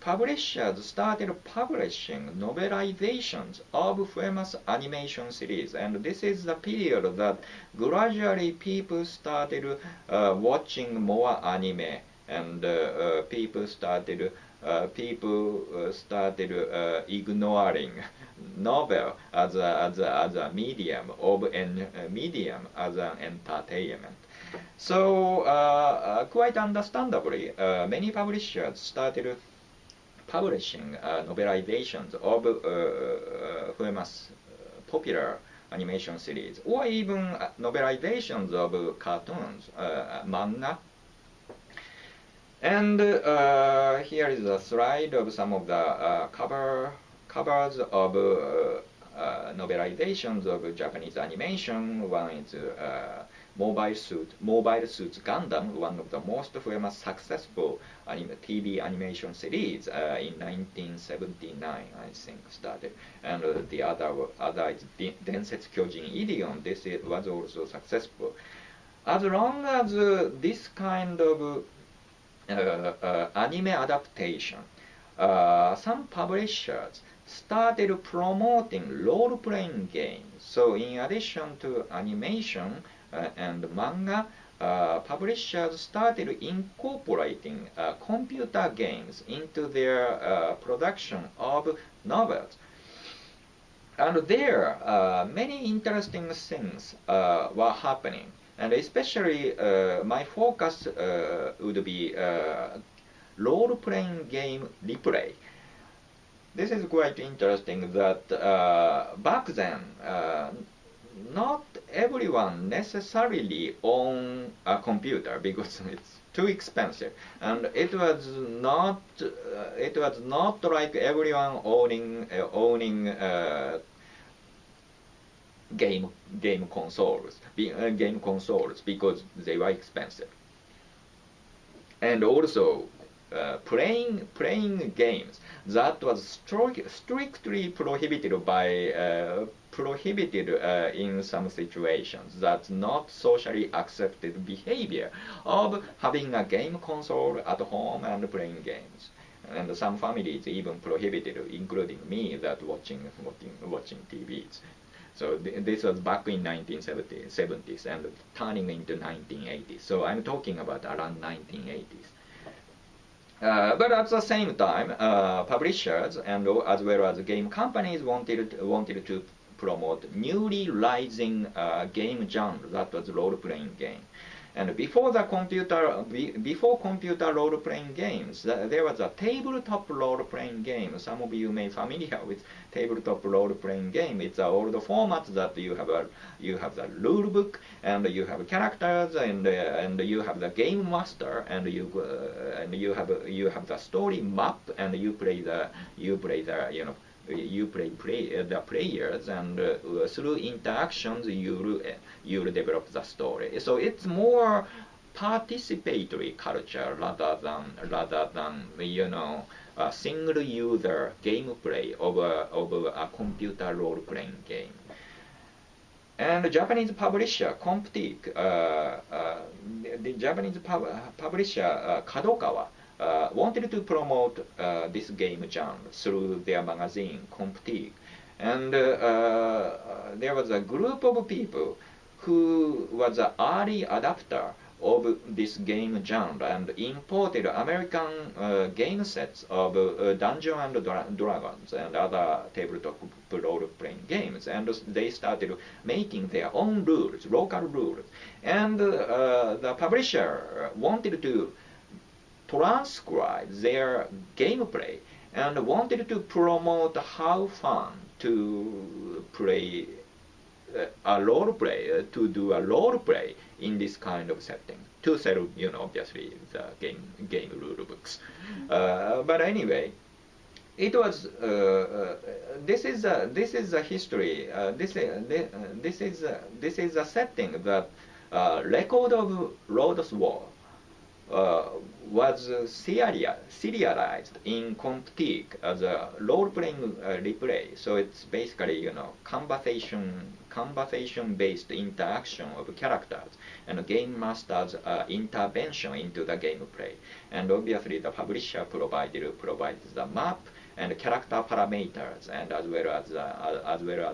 publishers started publishing novelizations of famous animation series, and this is the period that gradually people started watching more anime, and people started people started ignoring novel as a medium medium as an entertainment. So quite understandably, many publishers started publishing novelizations of famous popular animation series, or even novelizations of cartoons, manga. And here is a slide of some of the covers of novelizations of Japanese animation. One is Mobile Suits Gundam, one of the most famous successful TV animation series in 1979, I think, started. And the other is Densetsu Kyojin Ideon. This was also successful. As long as this kind of anime adaptation, some publishers started promoting role-playing games. So in addition to animation and manga, publishers started incorporating computer games into their production of novels. And there, many interesting things were happening. And especially, my focus would be role-playing game replay. This is quite interesting that back then, not everyone necessarily owned a computer because it's too expensive, and it was not like everyone owning game consoles because they were expensive, and also playing games that was strictly prohibited in some situations. That's not socially accepted behavior of having a game console at home and playing games. And some families even prohibited, including me, that watching TVs. So this was back in 1970s and turning into 1980s. So I'm talking about around 1980s. But at the same time, publishers and as well as game companies wanted to promote newly rising game genre, that was role-playing game. And before computer role-playing games, there was a tabletop role-playing game. Some of you may be familiar with tabletop role-playing game. It's an old format that you have the rule book, and you have characters, and you have the game master, and you have the story map, and you play the players, and through interactions you develop the story. So it's more participatory culture rather than a single user gameplay of a computer role playing game. And the Japanese publisher Comptique, the Japanese publisher Kadokawa, wanted to promote this game genre through their magazine Comptique, and there was a group of people who was an early adapter of this game genre and imported American game sets of Dungeons and Dragons and other tabletop role-playing games, and they started making their own rules, local rules, and the publisher wanted to transcribe their gameplay and wanted to promote how fun to play a role play, to do a role play in this kind of setting, to sell, obviously the game rule books. But anyway, it was this is a history. This is a setting that record of Rhodes War was serialized in Comptique as a role-playing replay. So it's basically, conversation-based interaction of characters and game master's intervention into the gameplay. And obviously, the publisher provides the map and character parameters, and as well as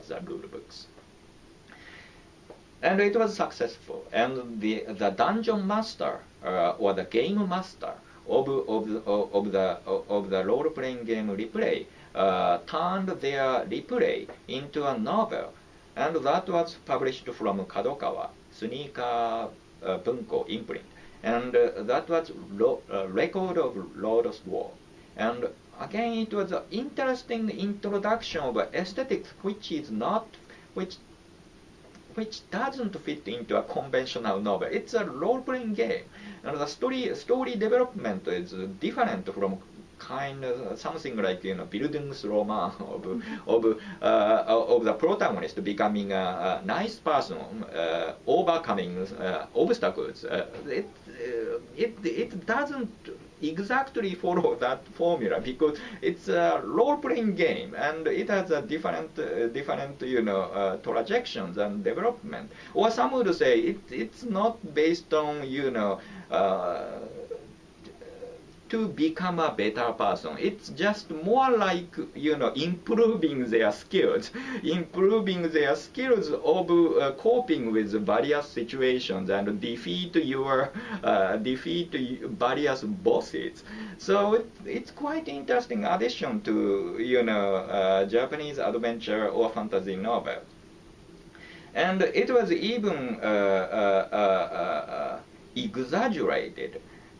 the rule books. And it was successful. And the dungeon master or the game master of the role-playing game replay turned their replay into a novel, and that was published from Kadokawa Sneaker Bunko imprint, and that was Record of Lodoss War. And again, it was an interesting introduction of aesthetics, which doesn't fit into a conventional novel. It's a role-playing game, and the story development is different from kind of something like Bildungsroman of the protagonist becoming a nice person, overcoming obstacles. It doesn't exactly follow that formula because it's a role-playing game and it has a different trajectories and development. Or some would say it's not based on to become a better person. It's just more like improving their skills of coping with various situations and defeat various bosses. So it's quite interesting addition to Japanese adventure or fantasy novel. And it was even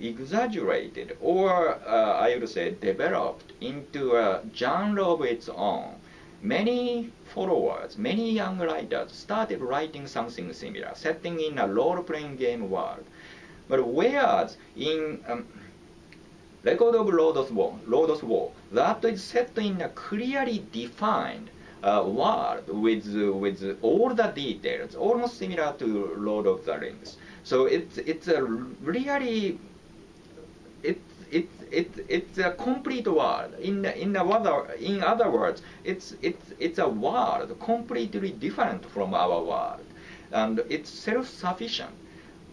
exaggerated, or I would say developed into a genre of its own. Many followers, many young writers started writing something similar, setting in a role-playing game world. But whereas in Record of Lodoss War, that is set in a clearly defined world with all the details, almost similar to Lord of the Rings. So it's a really it's a complete world. In other words, it's a world completely different from our world, and it's self-sufficient.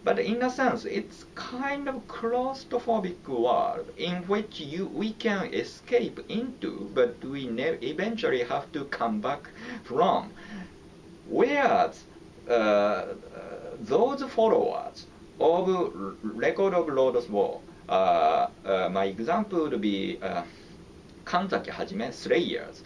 But in a sense, it's kind of claustrophobic world in which we can escape into, but we eventually have to come back from. Whereas those followers of Record of Lodoss War, my example would be Kanzaki Hajime, Slayers.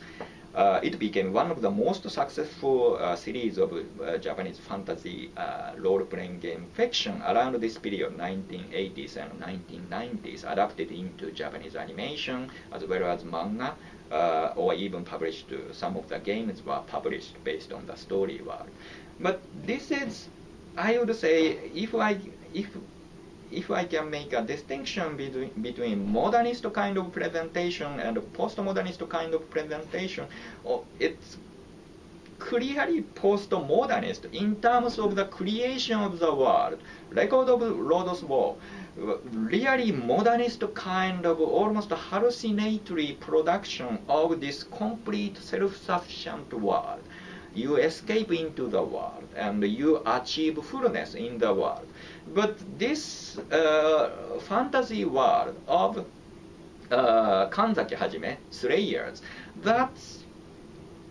It became one of the most successful series of Japanese fantasy role-playing game fiction around this period, 1980s and 1990s, adapted into Japanese animation as well as manga, or even published. Some of the games were published based on the story world. But this is, I would say, if I can make a distinction between modernist kind of presentation and postmodernist kind of presentation, it's clearly postmodernist in terms of the creation of the world. Record of Lodoss War, really modernist kind of almost hallucinatory production of this complete self-sufficient world. You escape into the world and you achieve fullness in the world. But this fantasy world of Kanzaki Hajime, Slayers, that's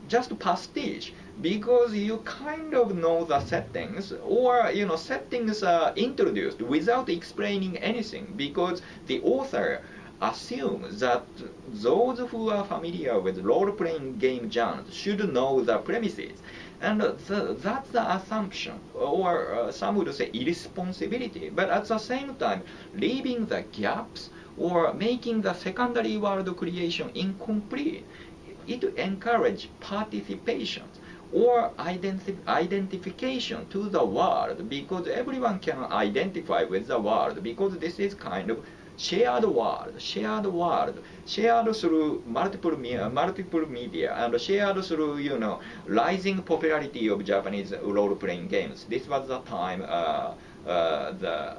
just pastiche, because you kind of know the settings, or settings are introduced without explaining anything, because the author assumes that those who are familiar with role-playing game genres should know the premises. And that's the assumption, or some would say irresponsibility, but at the same time, leaving the gaps or making the secondary world creation incomplete. It encourages participation or identification to the world, because everyone can identify with the world, because this is kind of shared world, shared through multiple media, and shared through rising popularity of Japanese role-playing games. This was the time the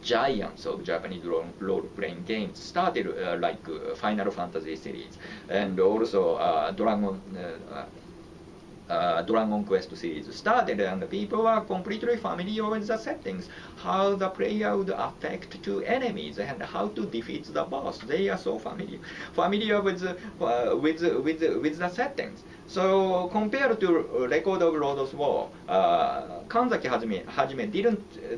giants of Japanese role-playing games started, like Final Fantasy series, and also Dragon Quest series started, and people are completely familiar with the settings, how the player would affect to enemies, and how to defeat the boss. They are so familiar with the settings. So compared to Record of Lodoss War, Kanzaki Hajime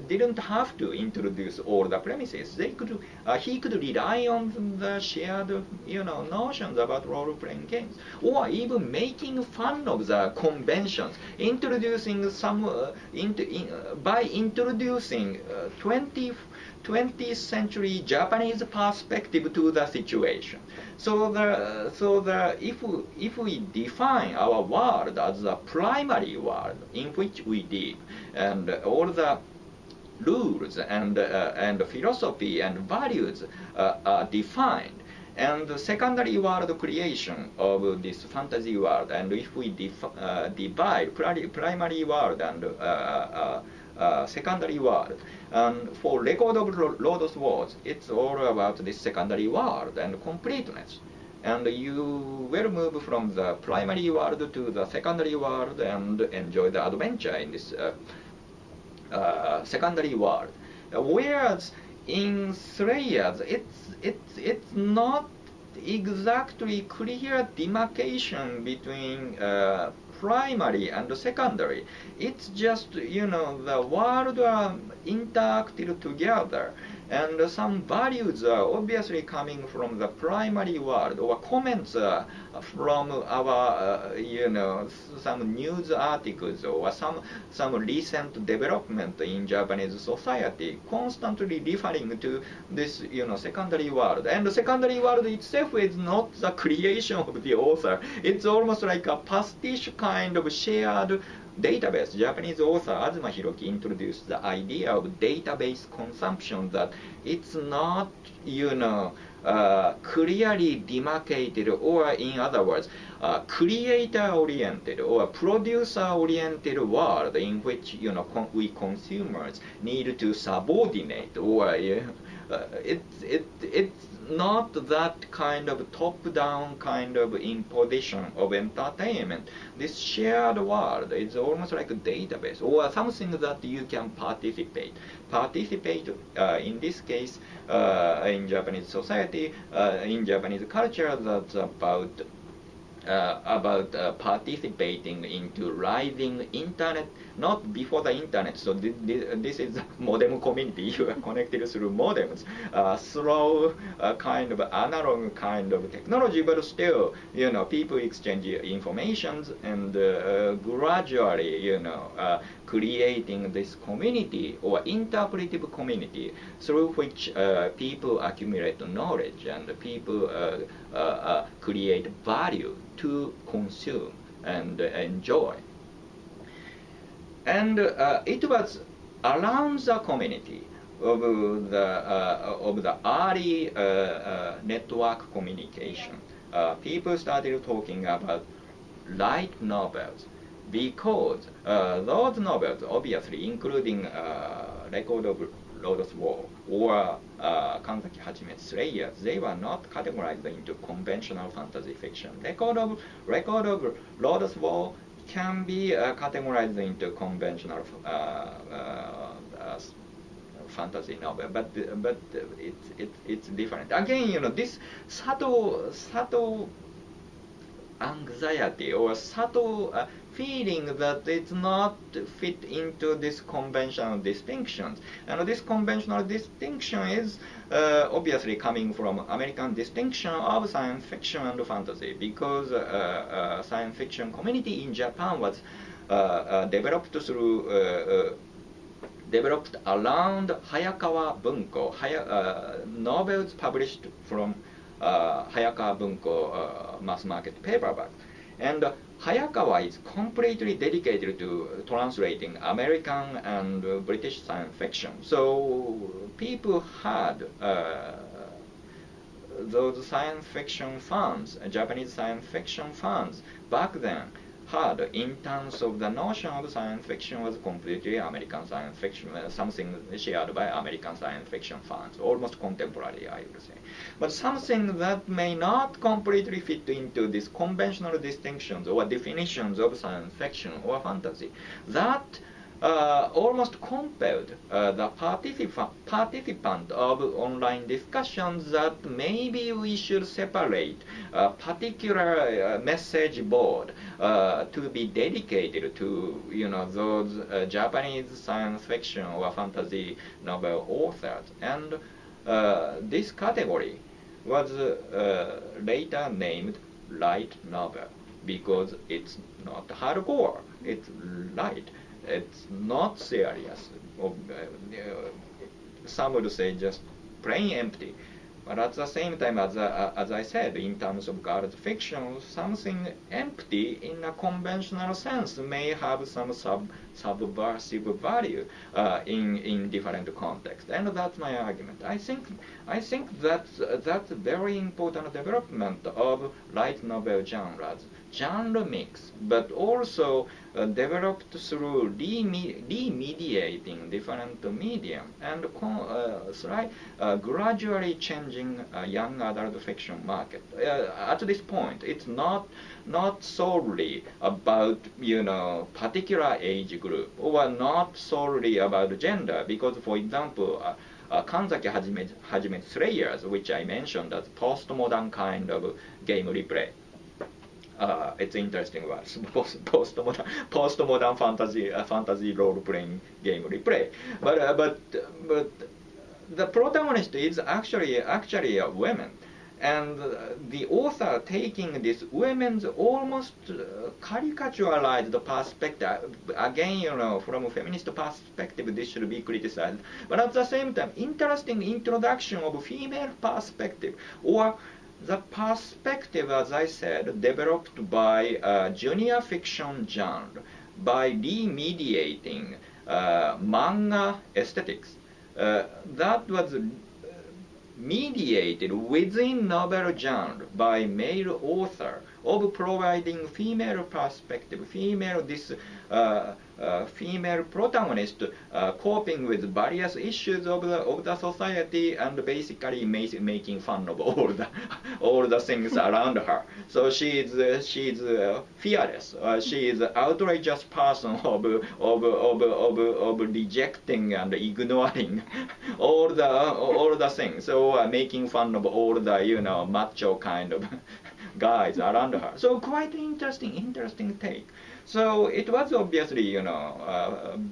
didn't have to introduce all the premises. He could rely on the shared notions about role-playing games, or even making fun of the conventions, introducing by introducing 20th century Japanese perspective to the situation. So if we define our world as the primary world in which we live, and all the rules and philosophy and values are defined, and the secondary world creation of this fantasy world, and if we divide primary world and secondary world, and for Record of Lodoss Wars, it's all about this secondary world and completeness. And you will move from the primary world to the secondary world and enjoy the adventure in this secondary world. Whereas in Slayers, it's not exactly clear demarcation between primary and secondary. It's just, the world are interacted together, and some values are obviously coming from the primary world, or comments from our, some news articles, or some recent development in Japanese society, constantly referring to this, secondary world. And the secondary world itself is not the creation of the author. It's almost like a pastiche kind of shared database. Japanese author Azuma Hiroki introduced the idea of database consumption, that it's not, clearly demarcated, or in other words, creator-oriented or producer-oriented world in which, we consumers need to subordinate, or it's not that kind of top-down kind of imposition of entertainment. This shared world is almost like a database, or something that you can participate. In this case, in Japanese society, in Japanese culture, that's about participating into rising internet, not before the internet. So this is a modem community. You are connected through modems, slow kind of analog kind of technology, but still, people exchange information, and gradually, creating this community, or interpretive community, through which people accumulate knowledge, and people create value to consume and enjoy. And it was around the community of the early network communication. People started talking about light novels, because those novels, obviously, including Record of Lodoss War or Kanzaki Hajime's Slayers, they were not categorized into conventional fantasy fiction. Record of Lodoss War can be categorized into conventional fantasy novel, but it's different. Again, this subtle anxiety, or subtle feeling that it's not fit into this conventional distinctions. And this conventional distinction is obviously coming from American distinction of science fiction and fantasy, because science fiction community in Japan was developed around Hayakawa Bunko, novels published from Hayakawa Bunko mass market paperback. And Hayakawa is completely dedicated to translating American and British science fiction. So people had those science fiction fans, Japanese science fiction fans, back then had in terms of the notion of science fiction was completely American science fiction, something shared by American science fiction fans, almost contemporary, I would say. But something that may not completely fit into these conventional distinctions or definitions of science fiction or fantasy, that almost compelled the participant of online discussions that maybe we should separate a particular message board to be dedicated to, those Japanese science fiction or fantasy novel authors. And this category was later named light novel because it's not hardcore, it's light. It's not serious. Some would say just plain empty. But at the same time, as I said, in terms of girls' fiction, something empty in a conventional sense may have some subversive value in different contexts, and that's my argument. I think that's a very important development of light novel genres. Genre mix, but also developed through remediating different medium and gradually changing young adult fiction market. At this point, it's not solely about particular age group or not solely about gender, because for example. Kanzaki Hajime's Slayers, which I mentioned as postmodern kind of game replay. It's interesting words. Postmodern fantasy role-playing game replay. But the protagonist is actually a woman, and the author taking this women's almost caricaturized perspective. Again, from a feminist perspective, this should be criticized. But at the same time, interesting introduction of female perspective, or the perspective, as I said, developed by junior fiction genre, by remediating manga aesthetics. That was mediated within novel genre by male author of providing female perspective, female protagonist coping with various issues of the society and basically making fun of all the things around her. So she's fearless. She is outrageous person of rejecting and ignoring all the things. So making fun of all the macho kind of guys around her. So quite interesting take. So it was obviously,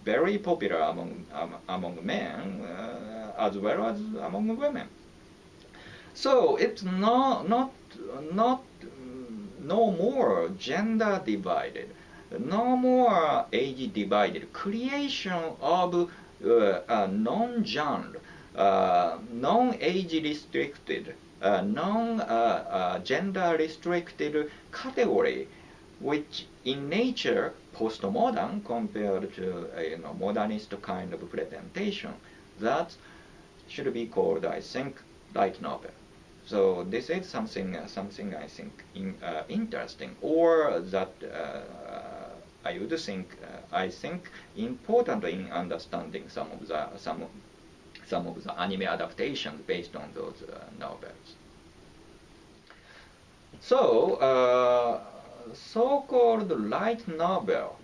very popular among men as well as among women. So it's no more gender divided, no more age divided. Creation of a non-genre, non-age restricted, non-gender restricted category, which in nature postmodern compared to modernist kind of presentation, that should be called, I think, light novel. So this is something I think interesting, or that I would think important in understanding some of the anime adaptations based on those novels. So. So-called light novels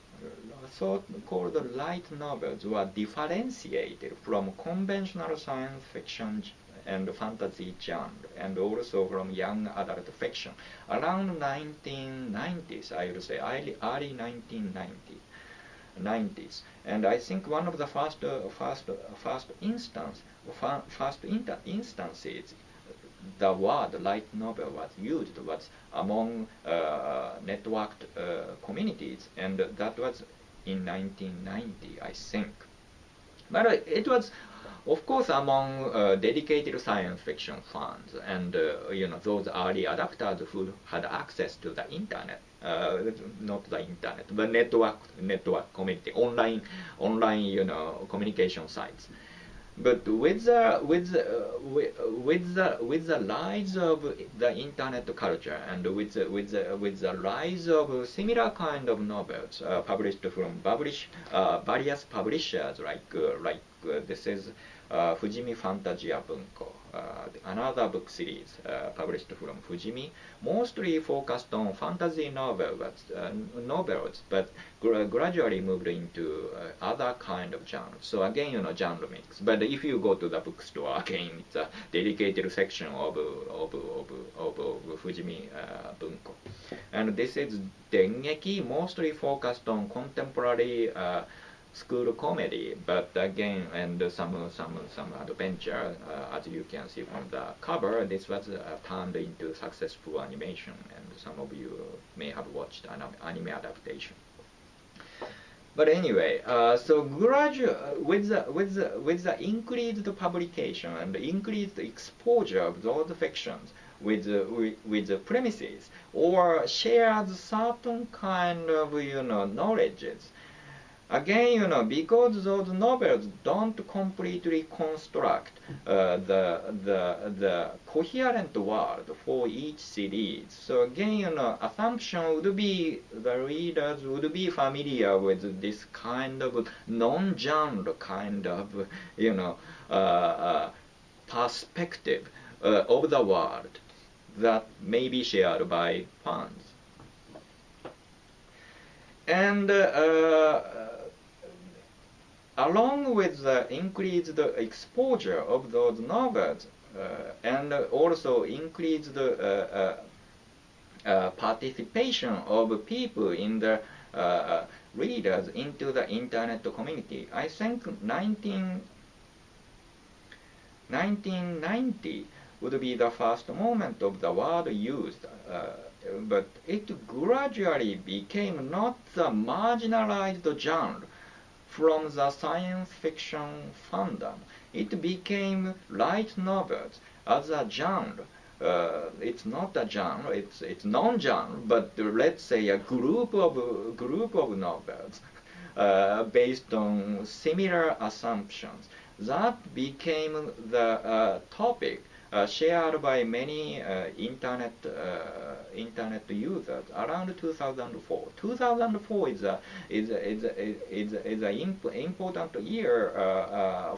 were differentiated from conventional science fiction and fantasy genre, and also from young adult fiction around 1990s. I would say early 1990s. And I think one of the first instances the word light novel was used was among networked communities, and that was in 1990, I think. But it was, of course, among dedicated science fiction fans and those early adapters who had access to the internet, not the internet, but network community, online communication sites. But with the rise of the internet culture and with the rise of similar kind of novels published from various publishers this is Fujimi Fantasia Bunko, another book series published from Fujimi, mostly focused on fantasy novels, but gradually moved into other kind of genres. So again, genre mix. But if you go to the bookstore, again, it's a dedicated section of Fujimi Bunko. And this is Dengeki, mostly focused on contemporary school comedy, but again, and some adventure, as you can see from the cover. This was turned into successful animation, and some of you may have watched an anime adaptation. But anyway, so with the increased publication and increased exposure of those fictions with the premises, or shares certain kind of knowledges. Again, because those novels don't completely construct the coherent world for each series. So again, assumption would be the readers would be familiar with this kind of non-genre kind of perspective of the world that may be shared by fans. And along with the increased exposure of those novels and also increased participation of people in the readers into the internet community, I think 1990 would be the first moment of the word used. But it gradually became not the marginalized genre from the science fiction fandom. It became light novels as a genre. It's not a genre; it's non-genre, but let's say a group of novels based on similar assumptions. That became the topic shared by many internet users around 2004. 2004 is an important year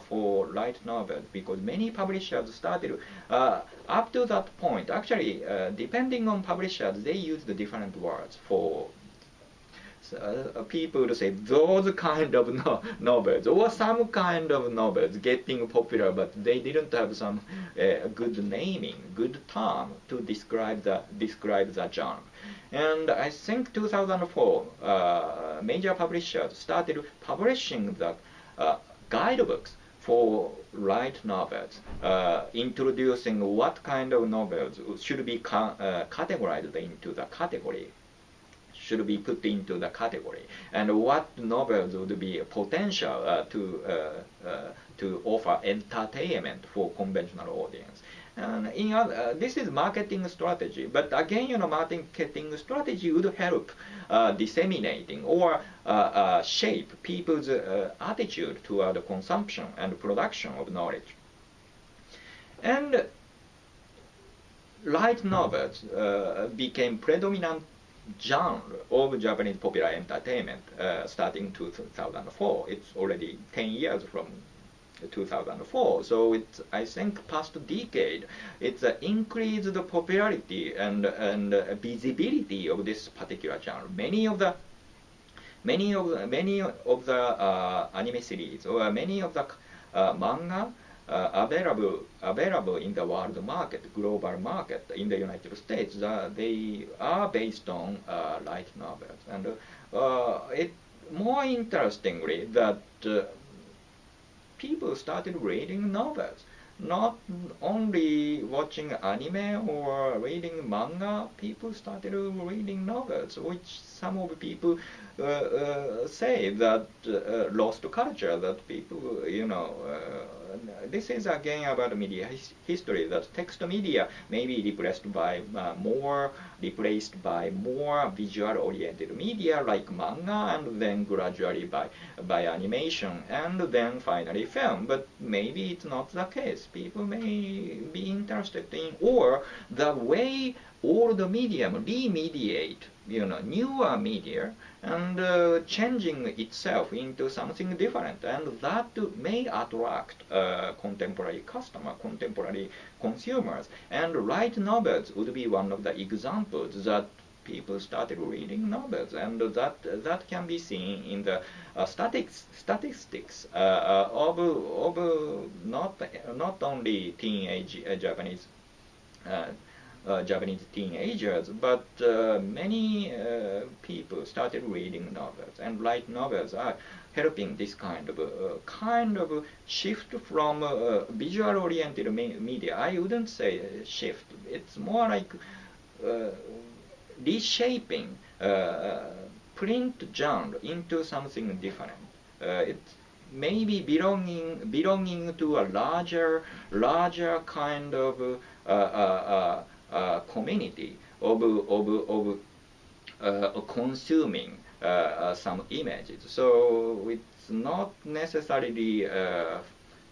for light novels, because many publishers started up to that point. Actually, depending on publishers, they used different words for people to say those kind of novels or some kind of novels getting popular, but they didn't have some good naming, good term to describe the genre. And I think 2004, major publishers started publishing the guidebooks for light novels, introducing what kind of novels should be categorized into the category. Should be put into the category, and what novels would be potential to offer entertainment for conventional audience. And this is marketing strategy, but again, marketing strategy would help disseminating or shape people's attitude toward the consumption and production of knowledge. And light novels became predominant genre of Japanese popular entertainment starting 2004. It's already 10 years from 2004, so it's, I think, past the it's increased the popularity and visibility of this particular genre. Many of the anime series or many of the manga available in the world market, global market, in the United States, they are based on light novels. And it more interestingly that people started reading novels, not only watching anime or reading manga. People started reading novels, which some of the people say that lost culture, that people this is again about media history, that text media may be replaced by more visual-oriented media like manga, and then gradually by animation, and then finally film. But maybe it's not the case. People may be interested in, or the way old medium remediate, newer media, and changing itself into something different, and that may attract contemporary contemporary consumers. And light novels would be one of the examples that people started reading novels, and that can be seen in the statistics of not only teenage Japanese teenagers, but many people started reading novels, and light novels are helping this kind of shift from visual-oriented media. I wouldn't say shift; it's more like reshaping print genre into something different. It's maybe belonging to a larger kind of community of consuming some images. So it's not necessarily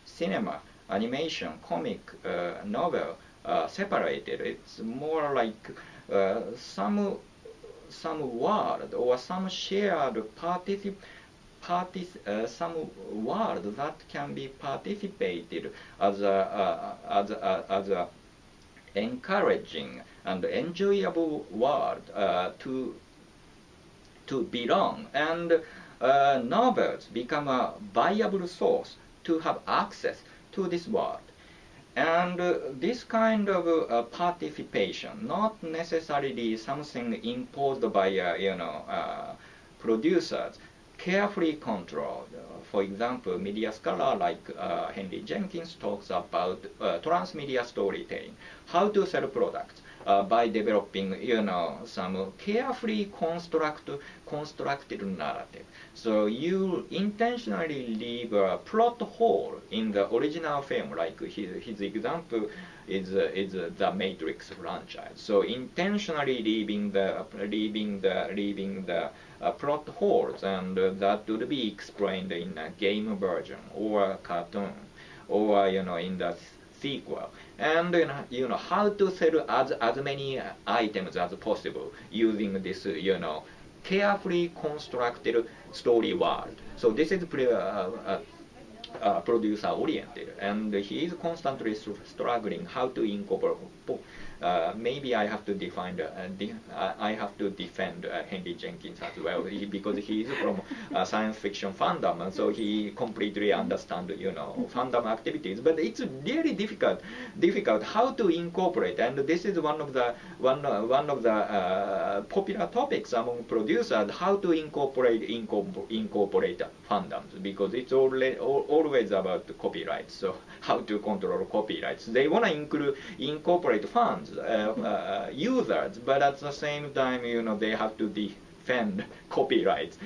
cinema, animation, comic, novel separated. It's more like some word or some shared some word that can be participated as a encouraging and enjoyable word to belong, and novels become a viable source to have access to this world. And this kind of participation, not necessarily something imposed by producers, carefully controlled. For example, media scholar like Henry Jenkins talks about transmedia storytelling, how to sell products by developing, some carefully constructed narrative. So you intentionally leave a plot hole in the original film, like his example is the Matrix franchise. So intentionally leaving the plot holes, and that would be explained in a game version or a cartoon, or in the sequel. And how to sell as many items as possible using this carefully constructed story world. So this is producer oriented, and he is constantly struggling how to incorporate. Maybe I have to defend Henry Jenkins as well, because he is from science fiction fandom, and so he completely understands fandom activities. But it's really difficult how to incorporate, and this is one of the popular topics among producers, how to incorporate fandoms, because it's always about copyright. So how to control copyrights? They want to incorporate fans, users, but at the same time, they have to defend copyrights,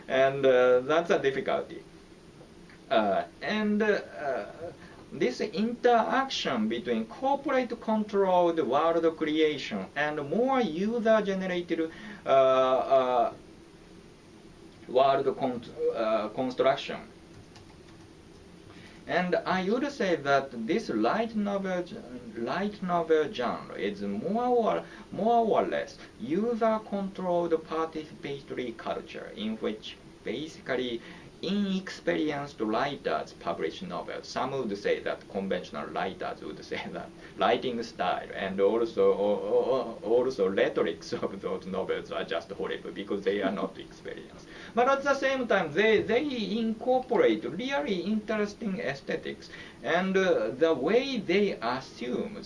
and that's a difficulty. This interaction between corporate-controlled world creation and more user-generated world construction. And I would say that this light novel genre is more or less user-controlled participatory culture, in which basically inexperienced writers publish novels. Some would say that conventional writers would say that writing style and also rhetorics of those novels are just horrible because they are not experienced. But at the same time, they incorporate really interesting aesthetics, and the way they assume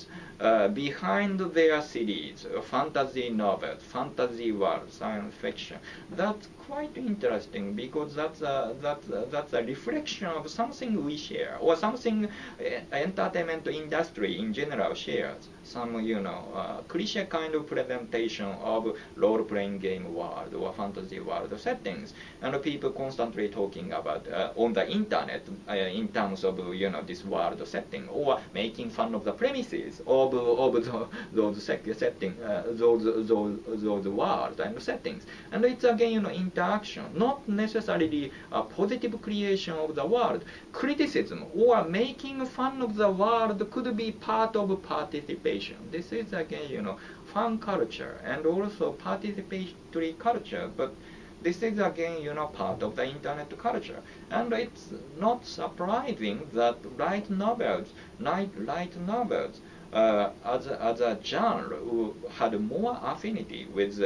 behind their series, fantasy novels, fantasy world, science fiction, that's quite interesting, because that's a reflection of something we share, or something entertainment industry in general shares. Some cliche kind of presentation of role-playing game world or fantasy world settings. things, and people constantly talking about on the internet in terms of this world setting, or making fun of the premises of those setting, those world and settings. And it's again interaction, not necessarily a positive creation of the world. Criticism or making fun of the world could be part of participation. This is again fun culture and also participatory culture, but this is again part of the internet culture. And it's not surprising that light novels as a genre had more affinity with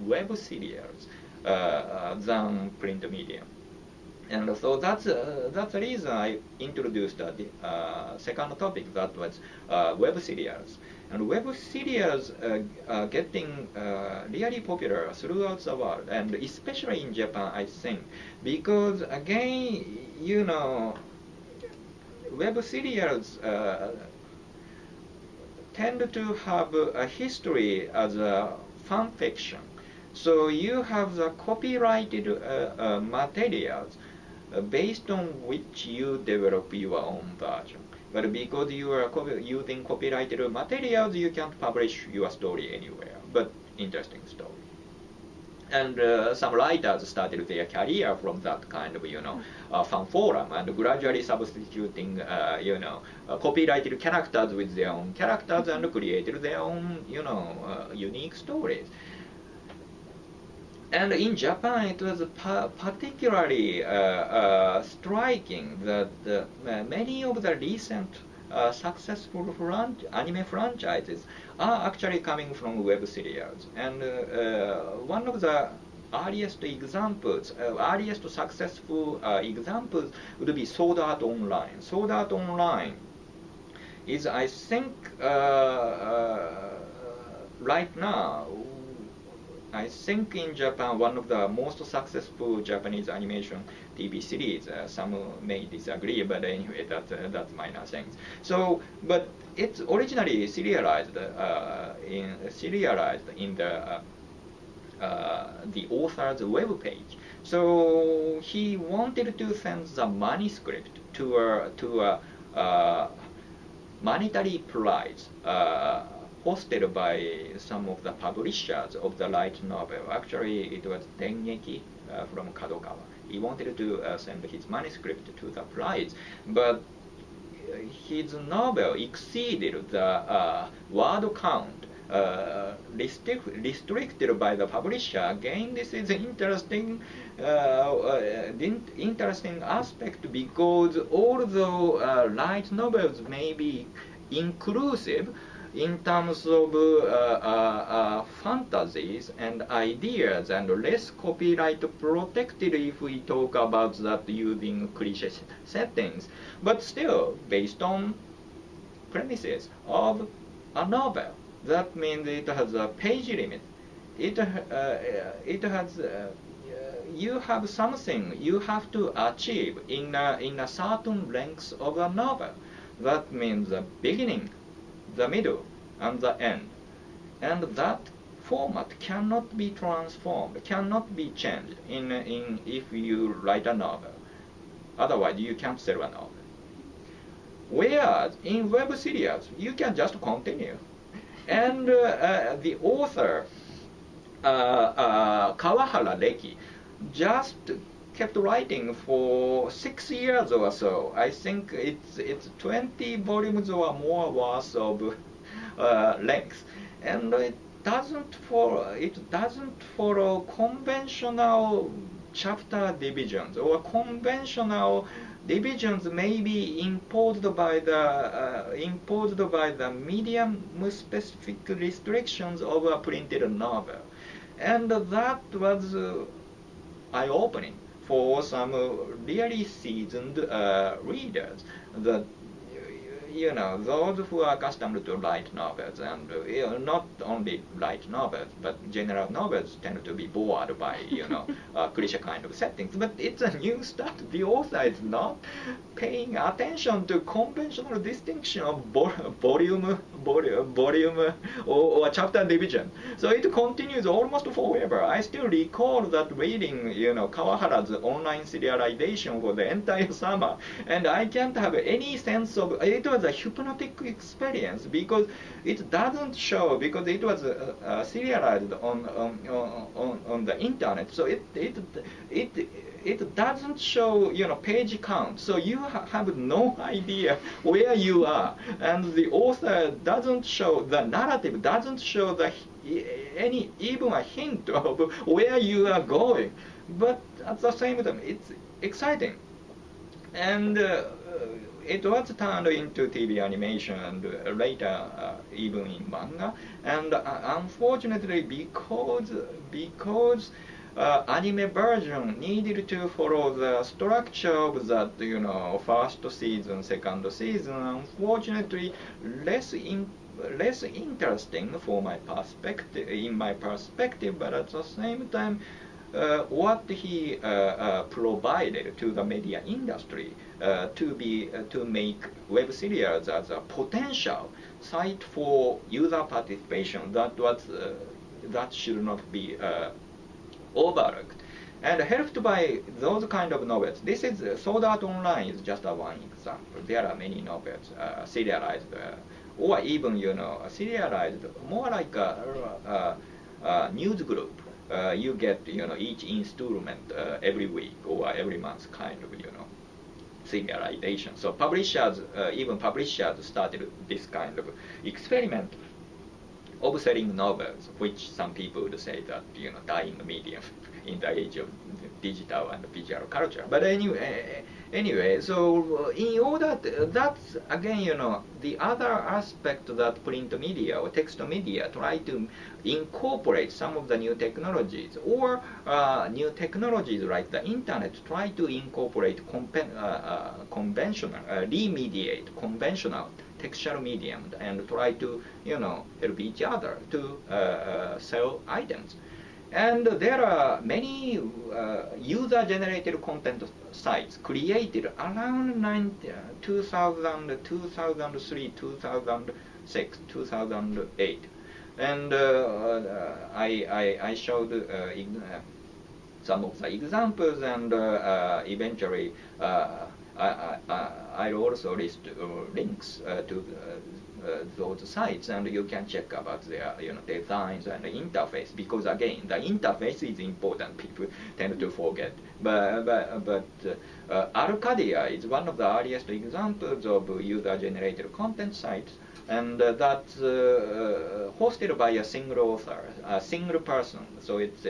web serials than print media. And so that's the reason I introduced the second topic, that was web serials. And web serials are getting really popular throughout the world, and especially in Japan, I think, because again, web serials tend to have a history as a fan fiction. So you have the copyrighted materials based on which you develop your own version. But because you are using copyrighted materials, you can't publish your story anywhere. But interesting story. And some writers started their career from that kind of fan forum, and gradually substituting copyrighted characters with their own characters and created their own unique stories. And in Japan, it was particularly striking that many of the recent successful anime franchises are actually coming from web serials. And one of the earliest examples, earliest successful examples would be Sword Art Online. Sword Art Online is, I think, right now, I think in Japan, one of the most successful Japanese animation TV series. Some may disagree, but anyway, that's minor things. So, but it's originally serialized in the author's web page. So he wanted to send the manuscript to a monetary prize hosted by some of the publishers of the light novel. Actually, it was Dengeki from Kadokawa. He wanted to send his manuscript to the prize, but his novel exceeded the word count restricted by the publisher. Again, this is an interesting aspect, because although light novels may be inclusive in terms of fantasies and ideas, and less copyright protected if we talk about that using cliche settings, but still based on premises of a novel. That means it has a page limit. It has you have something you have to achieve in a certain length of a novel. That means the beginning, the middle, and the end. And that format cannot be transformed, cannot be changed if you write a novel. Otherwise, you can't sell a novel. Whereas in web series, you can just continue. And the author, Kawahara Reki, just kept writing for 6 years or so. I think it's 20 volumes or more worth of length, and it doesn't follow conventional chapter divisions, or conventional divisions may be imposed by the medium-specific restrictions of a printed novel, and that was eye-opening for some really seasoned readers. That you know, those who are accustomed to light novels, and not only light novels, but general novels tend to be bored by, you know, cliche kind of settings. But it's a new start. The author is not paying attention to conventional distinction of volume or chapter division. So it continues almost forever. I still recall that reading, you know, Kawahara's online serialization for the entire summer, and I can't have any sense of it. Was a hypnotic experience because it doesn't show, because it was serialized on the internet. So it doesn't show, you know, page count. So you have no idea where you are, and the author doesn't show, the narrative doesn't show even a hint of where you are going. But at the same time, it's exciting. And it was turned into TV animation and later even in manga. And unfortunately, because anime version needed to follow the structure of that, you know, first season, second season, unfortunately, less interesting for my perspective, but at the same time, what he provided to the media industry to make web series as a potential site for user participation, that should not be overlooked, and helped by those kind of novels. This is Sword Art Online is just one example. There are many novels serialized, or even, you know, serialized more like a news group. You get, you know, each installment every week or every month kind of, you know, serialization. So publishers, even publishers started this kind of experiment of selling novels, which some people would say that, you know, dying medium in the age of digital and visual culture. But anyway, so in order that's again, you know, the other aspect that print media or text media try to incorporate some of the new technologies, or new technologies like the internet try to incorporate conventional, remediate conventional textual medium and try to, you know, help each other to sell items. And there are many user-generated content sites created around 2000, 2003, 2006, 2008. And I showed some of the examples, and eventually I'll also list links to those sites, and you can check about their, you know, designs and the interface, because again, the interface is important. People tend to forget. But Arcadia is one of the earliest examples of user-generated content sites, and that's hosted by a single author, a single person. So it's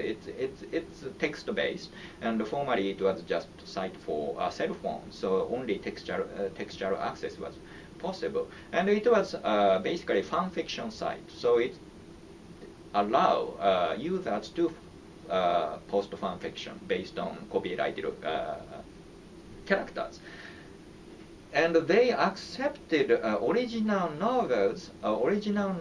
text-based, and formerly it was just a site for cell phones. So only textual access was possible, and it was basically fan fiction site. So it allow users to post fan fiction based on copyrighted characters, and they accepted original novels, original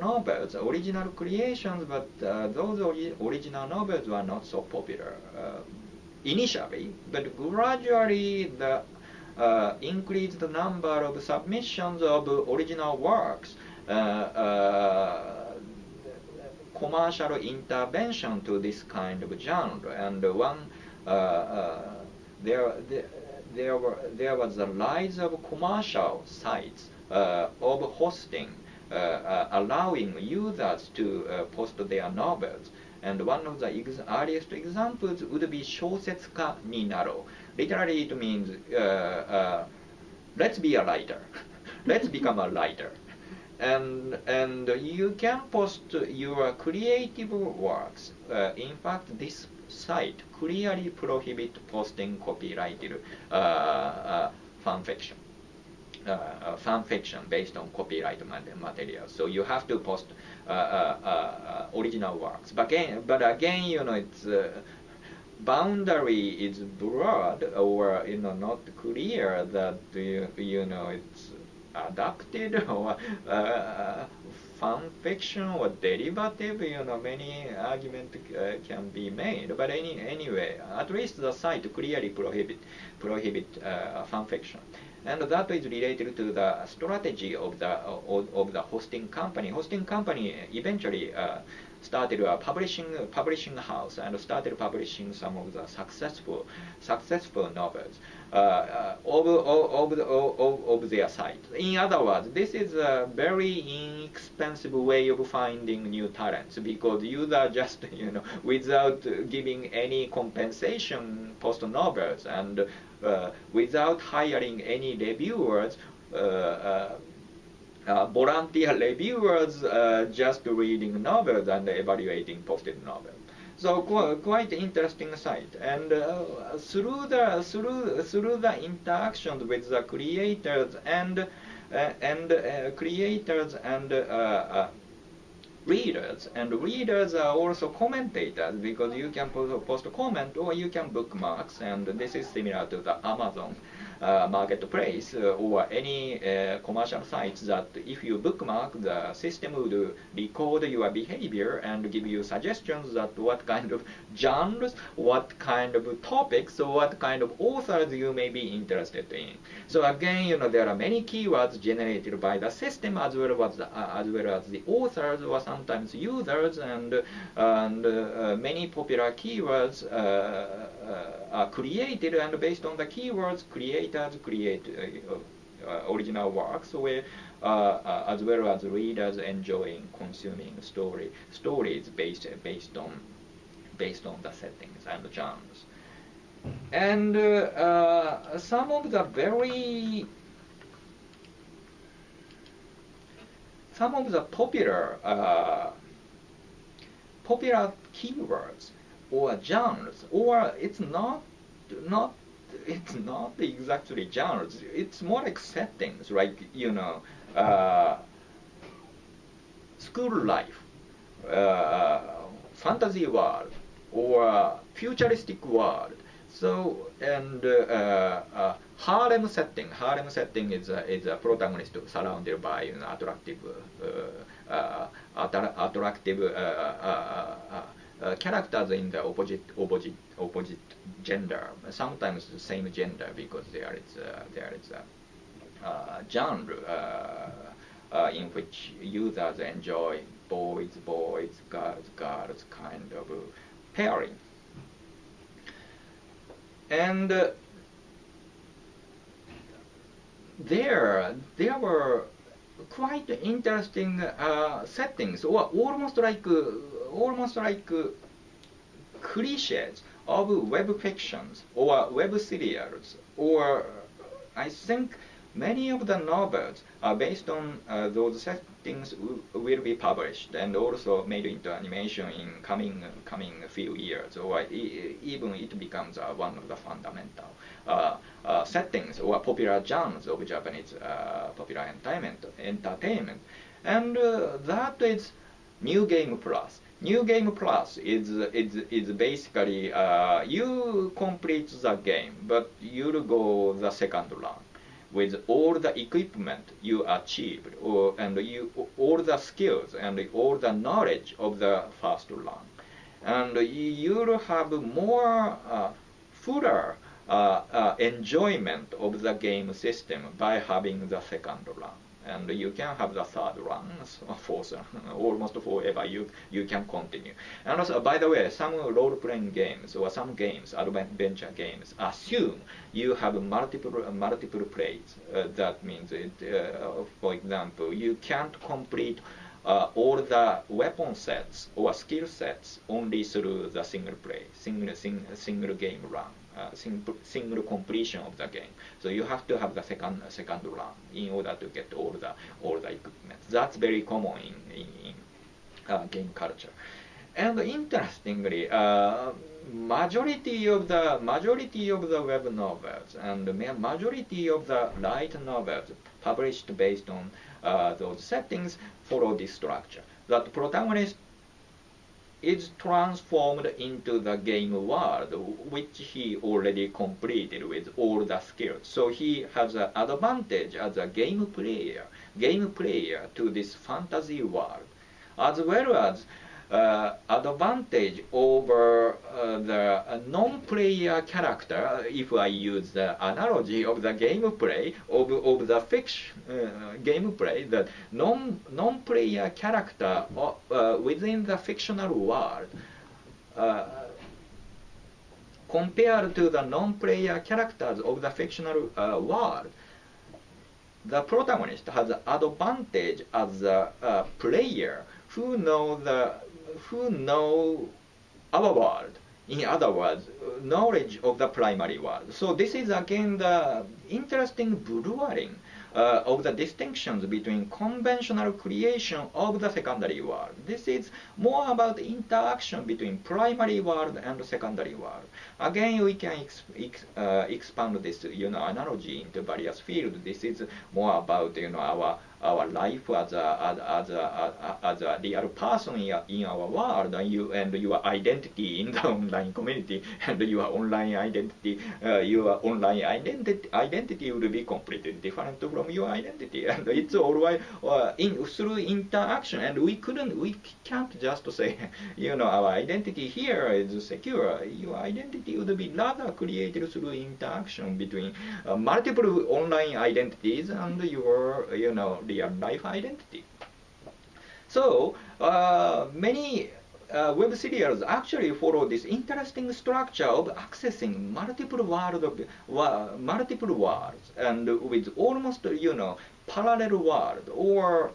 creations, but those original novels were not so popular initially, but gradually the increased the number of submissions of original works, commercial intervention to this kind of genre, and there was a rise of commercial sites of hosting, allowing users to post their novels. And one of the earliest examples would be shousetsuka ni naro. Literally, it means let's be a writer, let's become a writer, and you can post your creative works. In fact, this site clearly prohibits posting copyrighted fan fiction. Fan fiction based on copyright materials. So you have to post original works. But again, you know, it's boundary is broad, or, you know, not clear that you know, it's adapted or fan fiction or derivative, many arguments can be made. But anyway, at least the site clearly prohibit fan fiction. And that is related to the strategy of the hosting company. Hosting company eventually started a publishing house and started publishing some of the successful novels of their site. In other words, this is a very inexpensive way of finding new talents, because users just without giving any compensation post novels, and without hiring any reviewers, volunteer reviewers, just reading novels and evaluating posted novels. So quite interesting site, and through the interactions with the creators and readers, and readers are also commentators, because you can post a comment or you can bookmarks, and this is similar to the Amazon marketplace or any commercial sites, that if you bookmark, the system would record your behavior and give you suggestions that what kind of genres, what kind of topics, or what kind of authors you may be interested in. So again, there are many keywords generated by the system, as well as the authors or sometimes users, and many popular keywords are created, and based on the keywords, creators create original works, where as well as readers enjoying consuming stories based on the settings and the genres. And some of the popular keywords or genres, or it's not exactly genres, it's more like settings, like school life, fantasy world, or futuristic world. So, and harem setting is a protagonist surrounded by attractive characters in the opposite gender, sometimes the same gender, because there is a genre in which users enjoy boys, girls kind of pairing. And there were quite interesting settings, or almost like cliches of web fictions or web serials, or I think many of the novels are based on those settings will be published and also made into animation in coming few years, or even it becomes one of the fundamental settings or popular genres of Japanese popular entertainment. And that is New Game Plus. New Game Plus is basically you complete the game, but you'll go the second run with all the equipment you achieved, and all the skills and all the knowledge of the first run, and you'll have more fuller enjoyment of the game system by having the second run. And you can have the third run, fourth run, almost forever. You can continue. And also, by the way, some role-playing games or some games, adventure games, assume you have multiple plays. That means, for example, you can't complete all the weapon sets or skill sets only through the single single game run. Single completion of the game. So you have to have the second run in order to get all the equipment. That's very common in game culture. And interestingly, majority of the web novels and majority of the light novels published based on those settings follow this structure. That protagonist is transformed into the game world, which he already completed with all the skills. So he has an advantage as a game player to this fantasy world, as well as advantage over the non-player character, if I use the analogy of the gameplay, of the fiction gameplay, the non-player character within the fictional world, compared to the non-player characters of the fictional world, the protagonist has advantage as a player who know our world. In other words, knowledge of the primary world. So this is again the interesting blurring of the distinctions between conventional creation of the secondary world. This is more about interaction between primary world and secondary world. Again, we can expand this, analogy into various fields. This is more about, our life as a real person in our world, and your identity in the online community, and your online identity will be completely different from your identity, and it's always through interaction. And we can't just say, our identity here is secure. Your identity would be rather created through interaction between multiple online identities and your, real life identity. So many web serials actually follow this interesting structure of accessing multiple worlds, and with almost parallel world or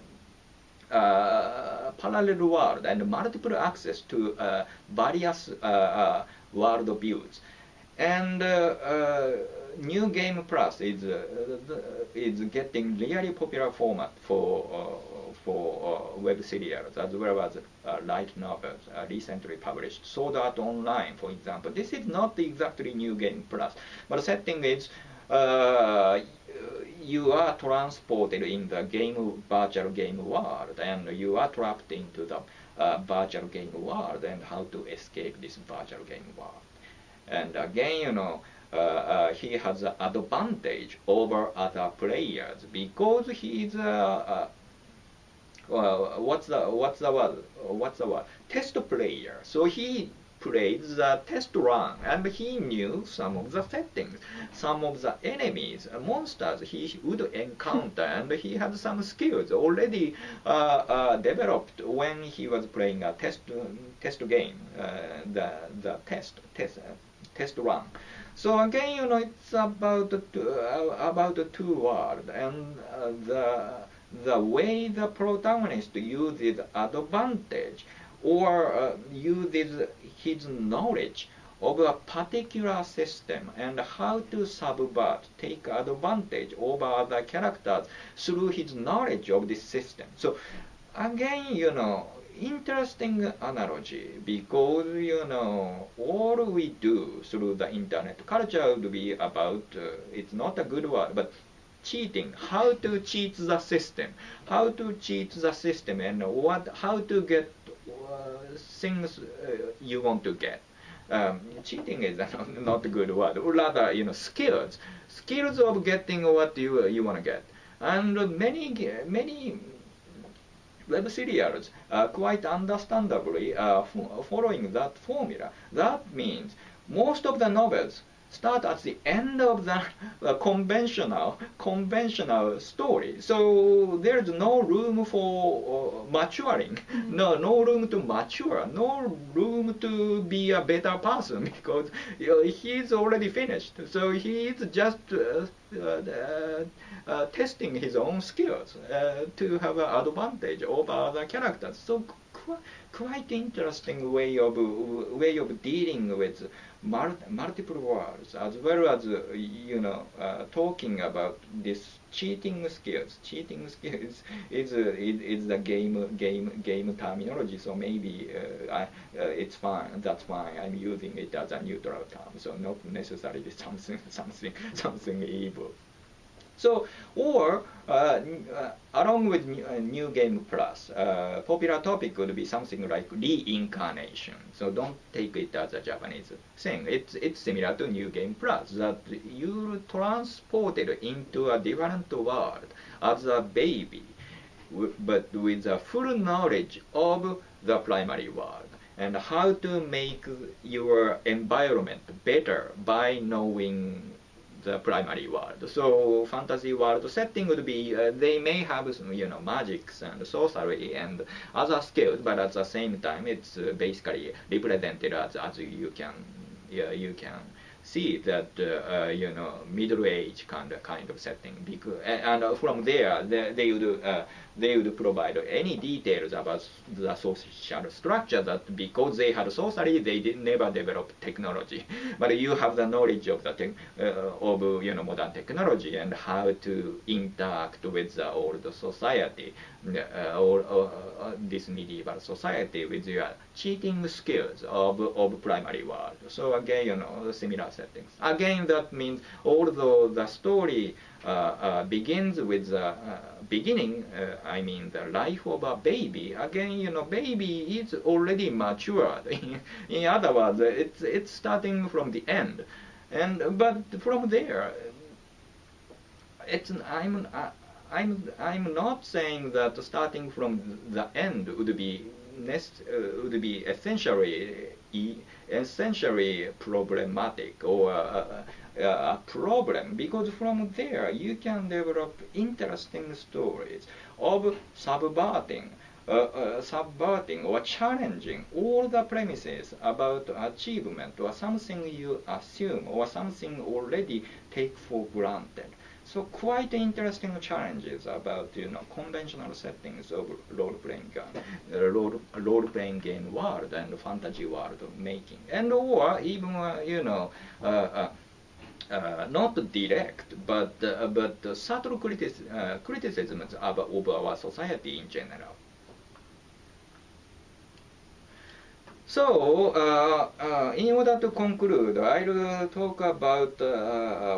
parallel world and multiple access to various world views. And New Game Plus is getting really popular format for web serials, as well as light novels recently published. Sword Art Online, for example. This is not exactly New Game Plus, but the setting is you are transported in the virtual game world, and you are trapped into the virtual game world, and how to escape this virtual game world. And again, he has an advantage over other players because he is what's the word? Test player. So he played the test run, and he knew some of the settings, some of the enemies, monsters he would encounter, and he had some skills already developed when he was playing a test game, the test run. So again, it's about the two worlds, and the way the protagonist uses advantage or uses his knowledge of a particular system and how to take advantage over other characters through his knowledge of this system. So again, interesting analogy, because all we do through the internet culture would be about it's not a good word, but cheating, how to cheat the system, and how to get things you want to get. Cheating is not a good word, or rather, skills of getting what you want to get. And many web serials quite understandably following that formula. That means most of the novels start at the end of the conventional story. So there's no room for maturing, no room to mature, no room to be a better person, because he's already finished. So he's just testing his own skills to have an advantage over other characters. So quite interesting way of dealing with multiple worlds, as well as talking about this cheating skills. Cheating skills is the game terminology. So maybe it's fine. That's fine. I'm using it as a neutral term. So not necessarily something evil. So, or along with New Game Plus, popular topic would be something like reincarnation. So don't take it as a Japanese thing. It's similar to New Game Plus, that you're transported into a different world as a baby, but with a full knowledge of the primary world and how to make your environment better by knowing the primary world. So fantasy world setting would be they may have some, magics and sorcery and other skills, but at the same time it's basically represented as you can see that middle age kind of setting. Because, and from there they would provide any details about the social structure, that because they had sorcery they did never develop technology, but you have the knowledge of the modern technology and how to interact with the old society or this medieval society with your cheating skills of primary world. So again, similar settings. Again, that means although the story begins with the beginning, I mean the life of a baby. Again, baby is already matured. In other words, it's starting from the end, but from there, I'm not saying that starting from the end would be essentially problematic or a problem, because from there you can develop interesting stories of subverting or challenging all the premises about achievement or something you assume or something already take for granted. So quite interesting challenges about conventional settings of role-playing game world and fantasy world making, and or even not direct but subtle criticisms of our society in general. So, in order to conclude, I'll talk about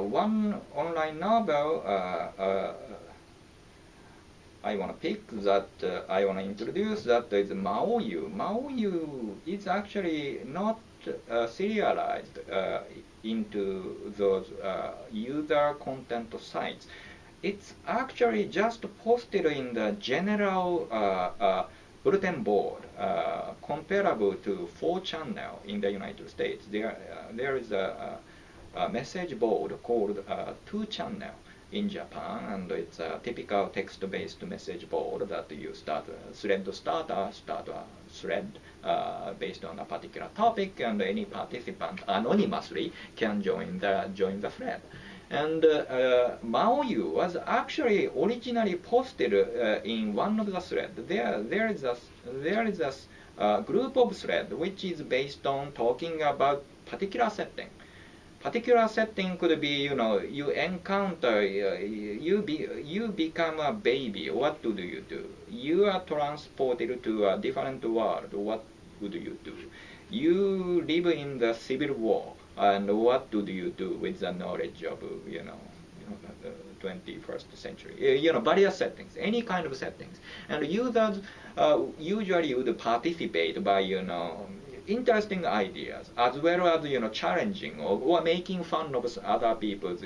one online novel I want to pick, that I want to introduce, that is Maoyu. Maoyu is actually not serialized into those user content sites. It's actually just posted in the general bulletin board, comparable to 4channel in the United States. There is a message board called 2channel in Japan, and it's a typical text-based message board that you start a thread starter, start a thread based on a particular topic, and any participant anonymously can join the thread. And Maoyu was actually originally posted in one of the threads. There is a group of thread which is based on talking about particular setting. Particular setting could be, you encounter, you become a baby. What do you do? You are transported to a different world. What would you do? You live in the civil war. And what do you do with the knowledge of 21st century? Various settings, any kind of settings, and users usually would participate by interesting ideas as well as challenging or making fun of other people's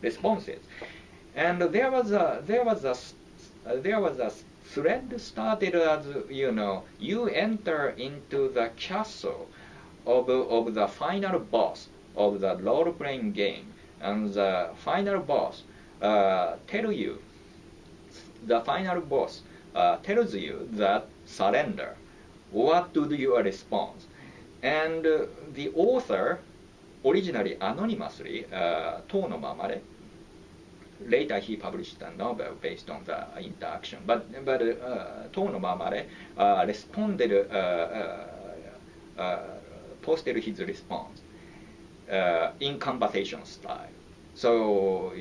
responses. And there was a thread started as you enter into the castle of the final boss of the role-playing game, and the final boss tells you that surrender. What do your response? And the author, originally anonymously, Tono Mamare, later he published a novel based on the interaction, but Tono Mamare responded, posted his response in conversation style. So,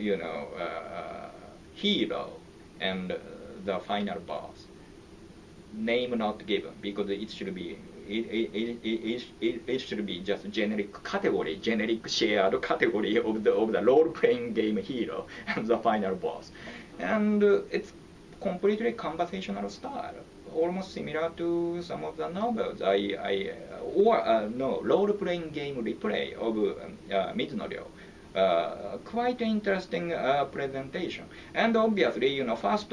hero and the final boss, name not given, because it should be it should be just generic category, generic shared category of the role-playing game hero and the final boss, and it's completely conversational style, almost similar to some of the novels no, role-playing game replay of Mizuno. Quite interesting presentation, and obviously, you know, first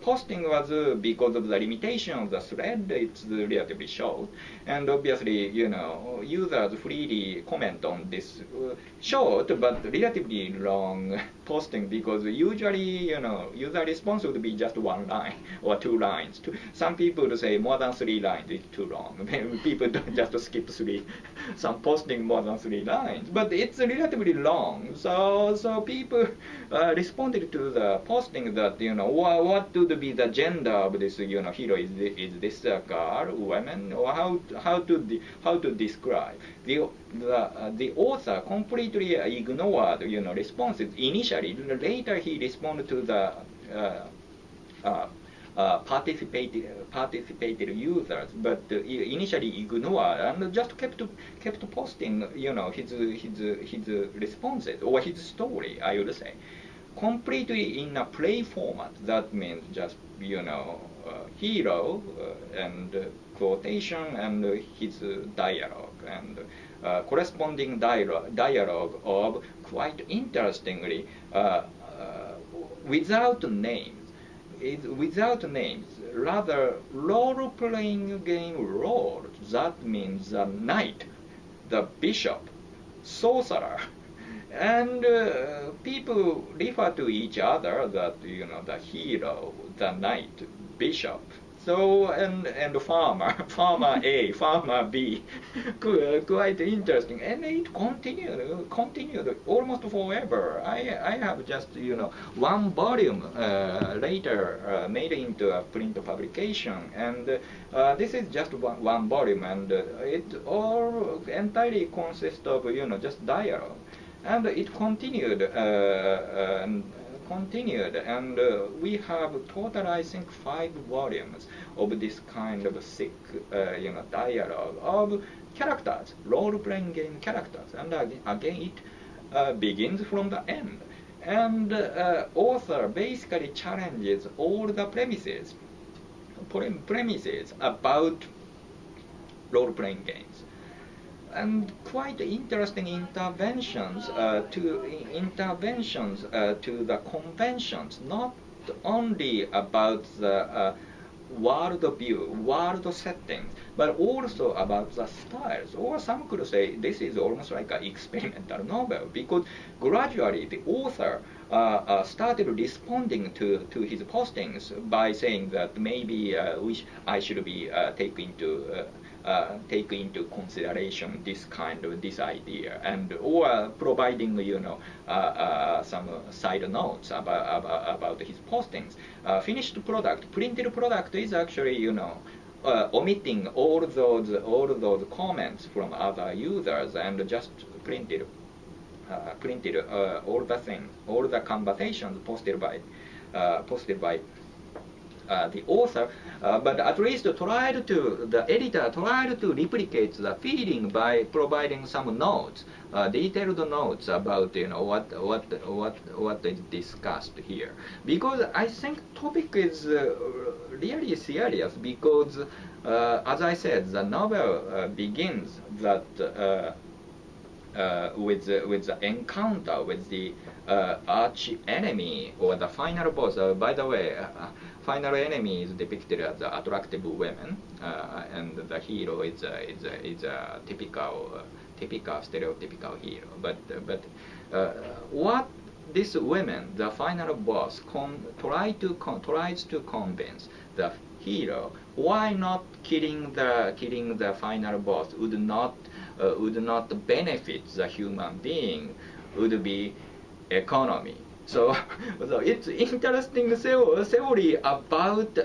posting was because of the limitation of the thread. It's relatively short, and obviously, you know, users freely comment on this short but relatively long posting, because usually, you know, user response would be just 1 line or 2 lines. Some people say more than 3 lines is too long. People don't just skip 3. Some posting more than 3 lines, but it's relatively long. So people responded to the posting that, you know, what would be the gender of this, you know, hero? Is this a girl, woman, or how to describe? The author completely ignored, you know, responses initially. Later he responded to the participated users, but initially ignored and just kept posting, you know, his responses or his story, I would say, completely in a play format. That means just, you know, hero and quotation and his dialogue and corresponding dialogue of, quite interestingly, without names. Without names, rather role-playing game roles. That means the knight, the bishop, sorcerer, and people refer to each other that, you know, the hero, the knight, bishop. So and farmer A, farmer B, quite interesting, and it continued almost forever. I have just, you know, 1 volume later made into a print publication, and this is just one volume, and it all entirely consists of, you know, just dialogue, and it continued. And we have total, I think, 5 volumes of this kind of thick, you know, dialogue of characters, role-playing game characters, and again it begins from the end, and author basically challenges all the premises about role-playing games. And quite interesting interventions to the conventions, not only about the world view, world settings, but also about the styles. Or some could say this is almost like an experimental novel, because gradually the author started responding to his postings by saying that maybe I should be take into consideration this idea, and or providing, you know, some side notes about his postings. Finished product, printed product is actually, you know, omitting all those comments from other users and just printed all the things, all the conversations posted by the author, but at least the editor tried to replicate the feeling by providing some notes, detailed notes about, you know, what is discussed here. Because I think topic is really serious, because as I said, the novel begins that with the encounter with the arch enemy or the final boss. By the way, final enemy is depicted as attractive women, and the hero is a typical stereotypical hero. But what this women, the final boss, tries to convince the hero, why not killing the final boss would not benefit the human being, would be economy. So it's interesting theory about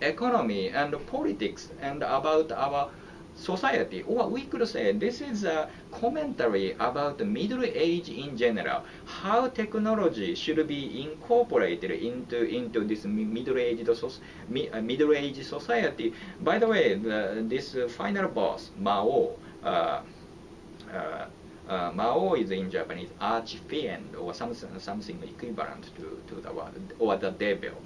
economy and politics, and about our society, or we could say this is a commentary about the middle age in general, how technology should be incorporated into this middle age society. By the way, this final boss, Mao, Mao is in Japanese arch-fiend, or something equivalent to the word, or the devil.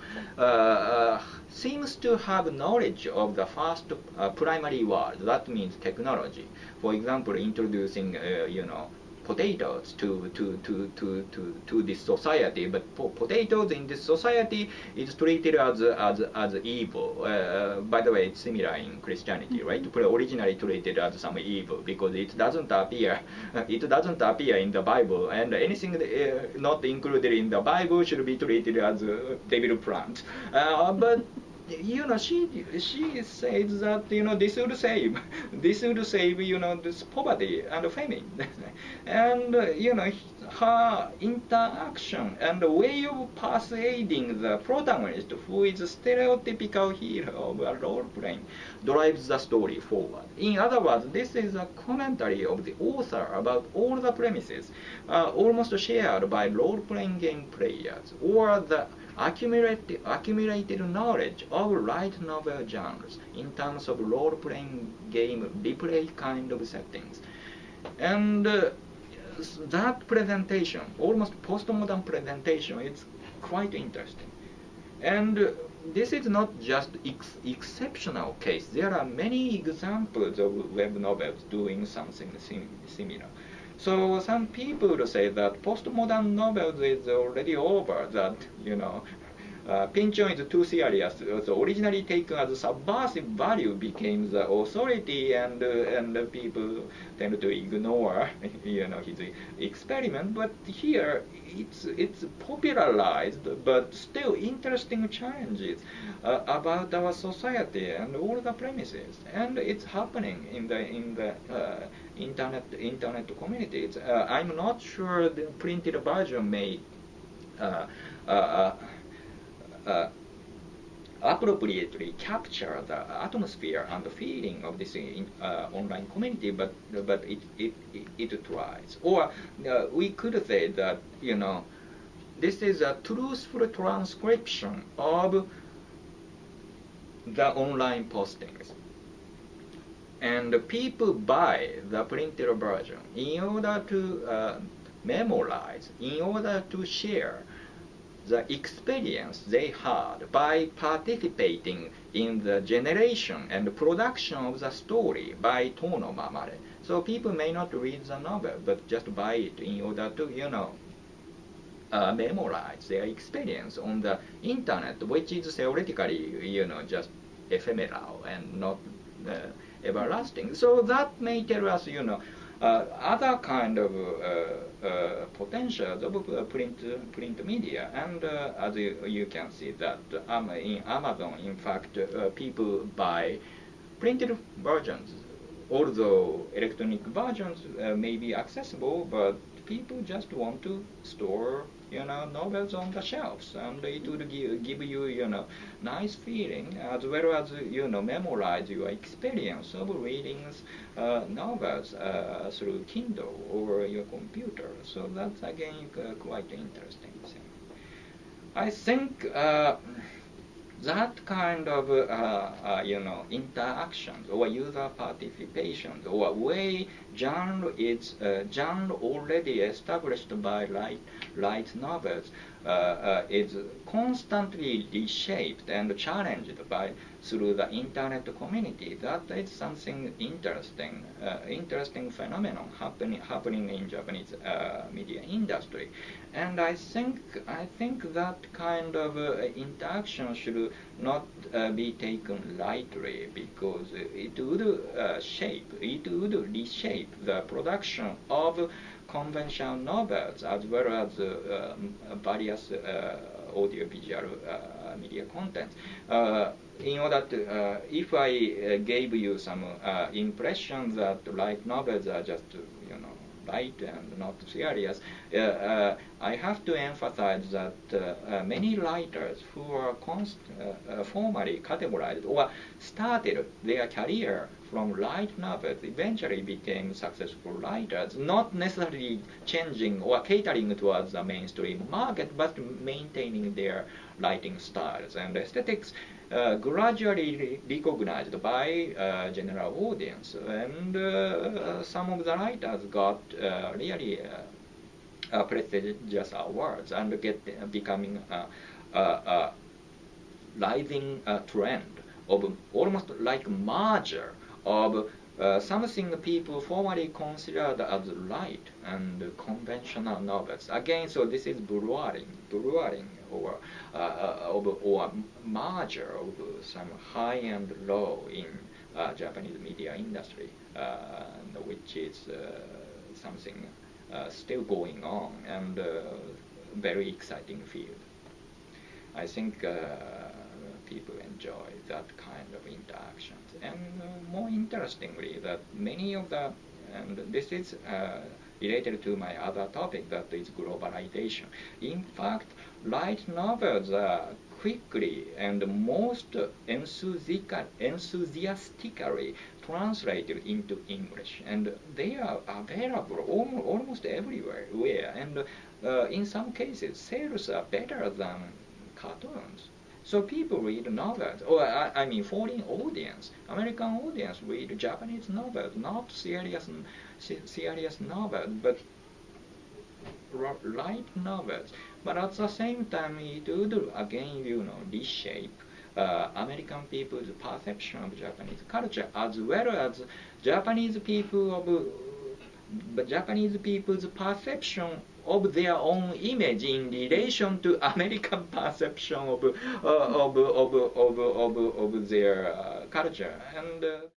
Seems to have knowledge of the first primary word, that means technology. For example, introducing, potatoes to this society, but potatoes in this society is treated as evil. By the way, it's similar in Christianity, right? Originally treated as some evil because it doesn't appear in the Bible, and anything not included in the Bible should be treated as a devil plant. But she says that this would save this poverty and famine, and her interaction and the way of persuading the protagonist, who is a stereotypical hero of a role playing, drives the story forward. In other words, this is a commentary of the author about all the premises almost shared by role playing game players, or the accumulated knowledge of light novel genres in terms of role-playing game replay kind of settings. And that presentation, almost postmodern presentation, is quite interesting. And this is not just exceptional case. There are many examples of web novels doing something similar. So some people say that postmodern novels is already over, that, Pynchon is too serious. So originally taken as a subversive value became the authority, and people tend to ignore, his experiment. But here it's popularized, but still interesting challenges about our society and all the premises, and it's happening in the internet communities. I'm not sure the printed version may appropriately capture the atmosphere and the feeling of this online community, but it tries. Or we could say that this is a truthful transcription of the online postings, and people buy the printed version in order to memorize, in order to share the experience they had by participating in the generation and production of the story by Tono Mamare. So people may not read the novel, but just buy it in order to, memorize their experience on the internet, which is theoretically, just ephemeral and not everlasting. So that may tell us, other kind of potentials of print media. And as you can see that in Amazon, in fact, people buy printed versions, although electronic versions may be accessible, but people just want to store novels on the shelves, and it would give you nice feeling, as well as memorize your experience of reading novels through Kindle or your computer. So that's again quite interesting thing. I think that kind of interactions or user participations, or way genre already established by light novels is constantly reshaped and challenged through the internet community. That is something interesting phenomenon happening in Japanese media industry. And I think that kind of interaction should not be taken lightly, because it would reshape the production of conventional novels, as well as various audiovisual media contents. In order to, if I gave you some impression that light novels are just light and not serious. I have to emphasize that many writers who are formally categorized or started their career from light novels eventually became successful writers, not necessarily changing or catering towards the mainstream market, but maintaining their writing styles and aesthetics gradually recognized by general audience. And some of the writers got really prestigious awards and becoming a rising trend of almost like merger of something people formerly considered as light and conventional novels. Again, so this is brewing or merger of some high and low in Japanese media industry, which is something still going on and very exciting field. I think people enjoy that kind of interactions. And more interestingly, that many of the, and this is related to my other topic, that is globalization. In fact, light novels are quickly and most enthusiastically translated into English, and they are available almost everywhere. And in some cases, sales are better than cartoons. So people read novels, or I mean foreign audience, American audience read Japanese novels, not serious novels, but light novels. But at the same time, it would again, reshape American people's perception of Japanese culture, as well as Japanese people's perception of their own image in relation to American perception of their culture. And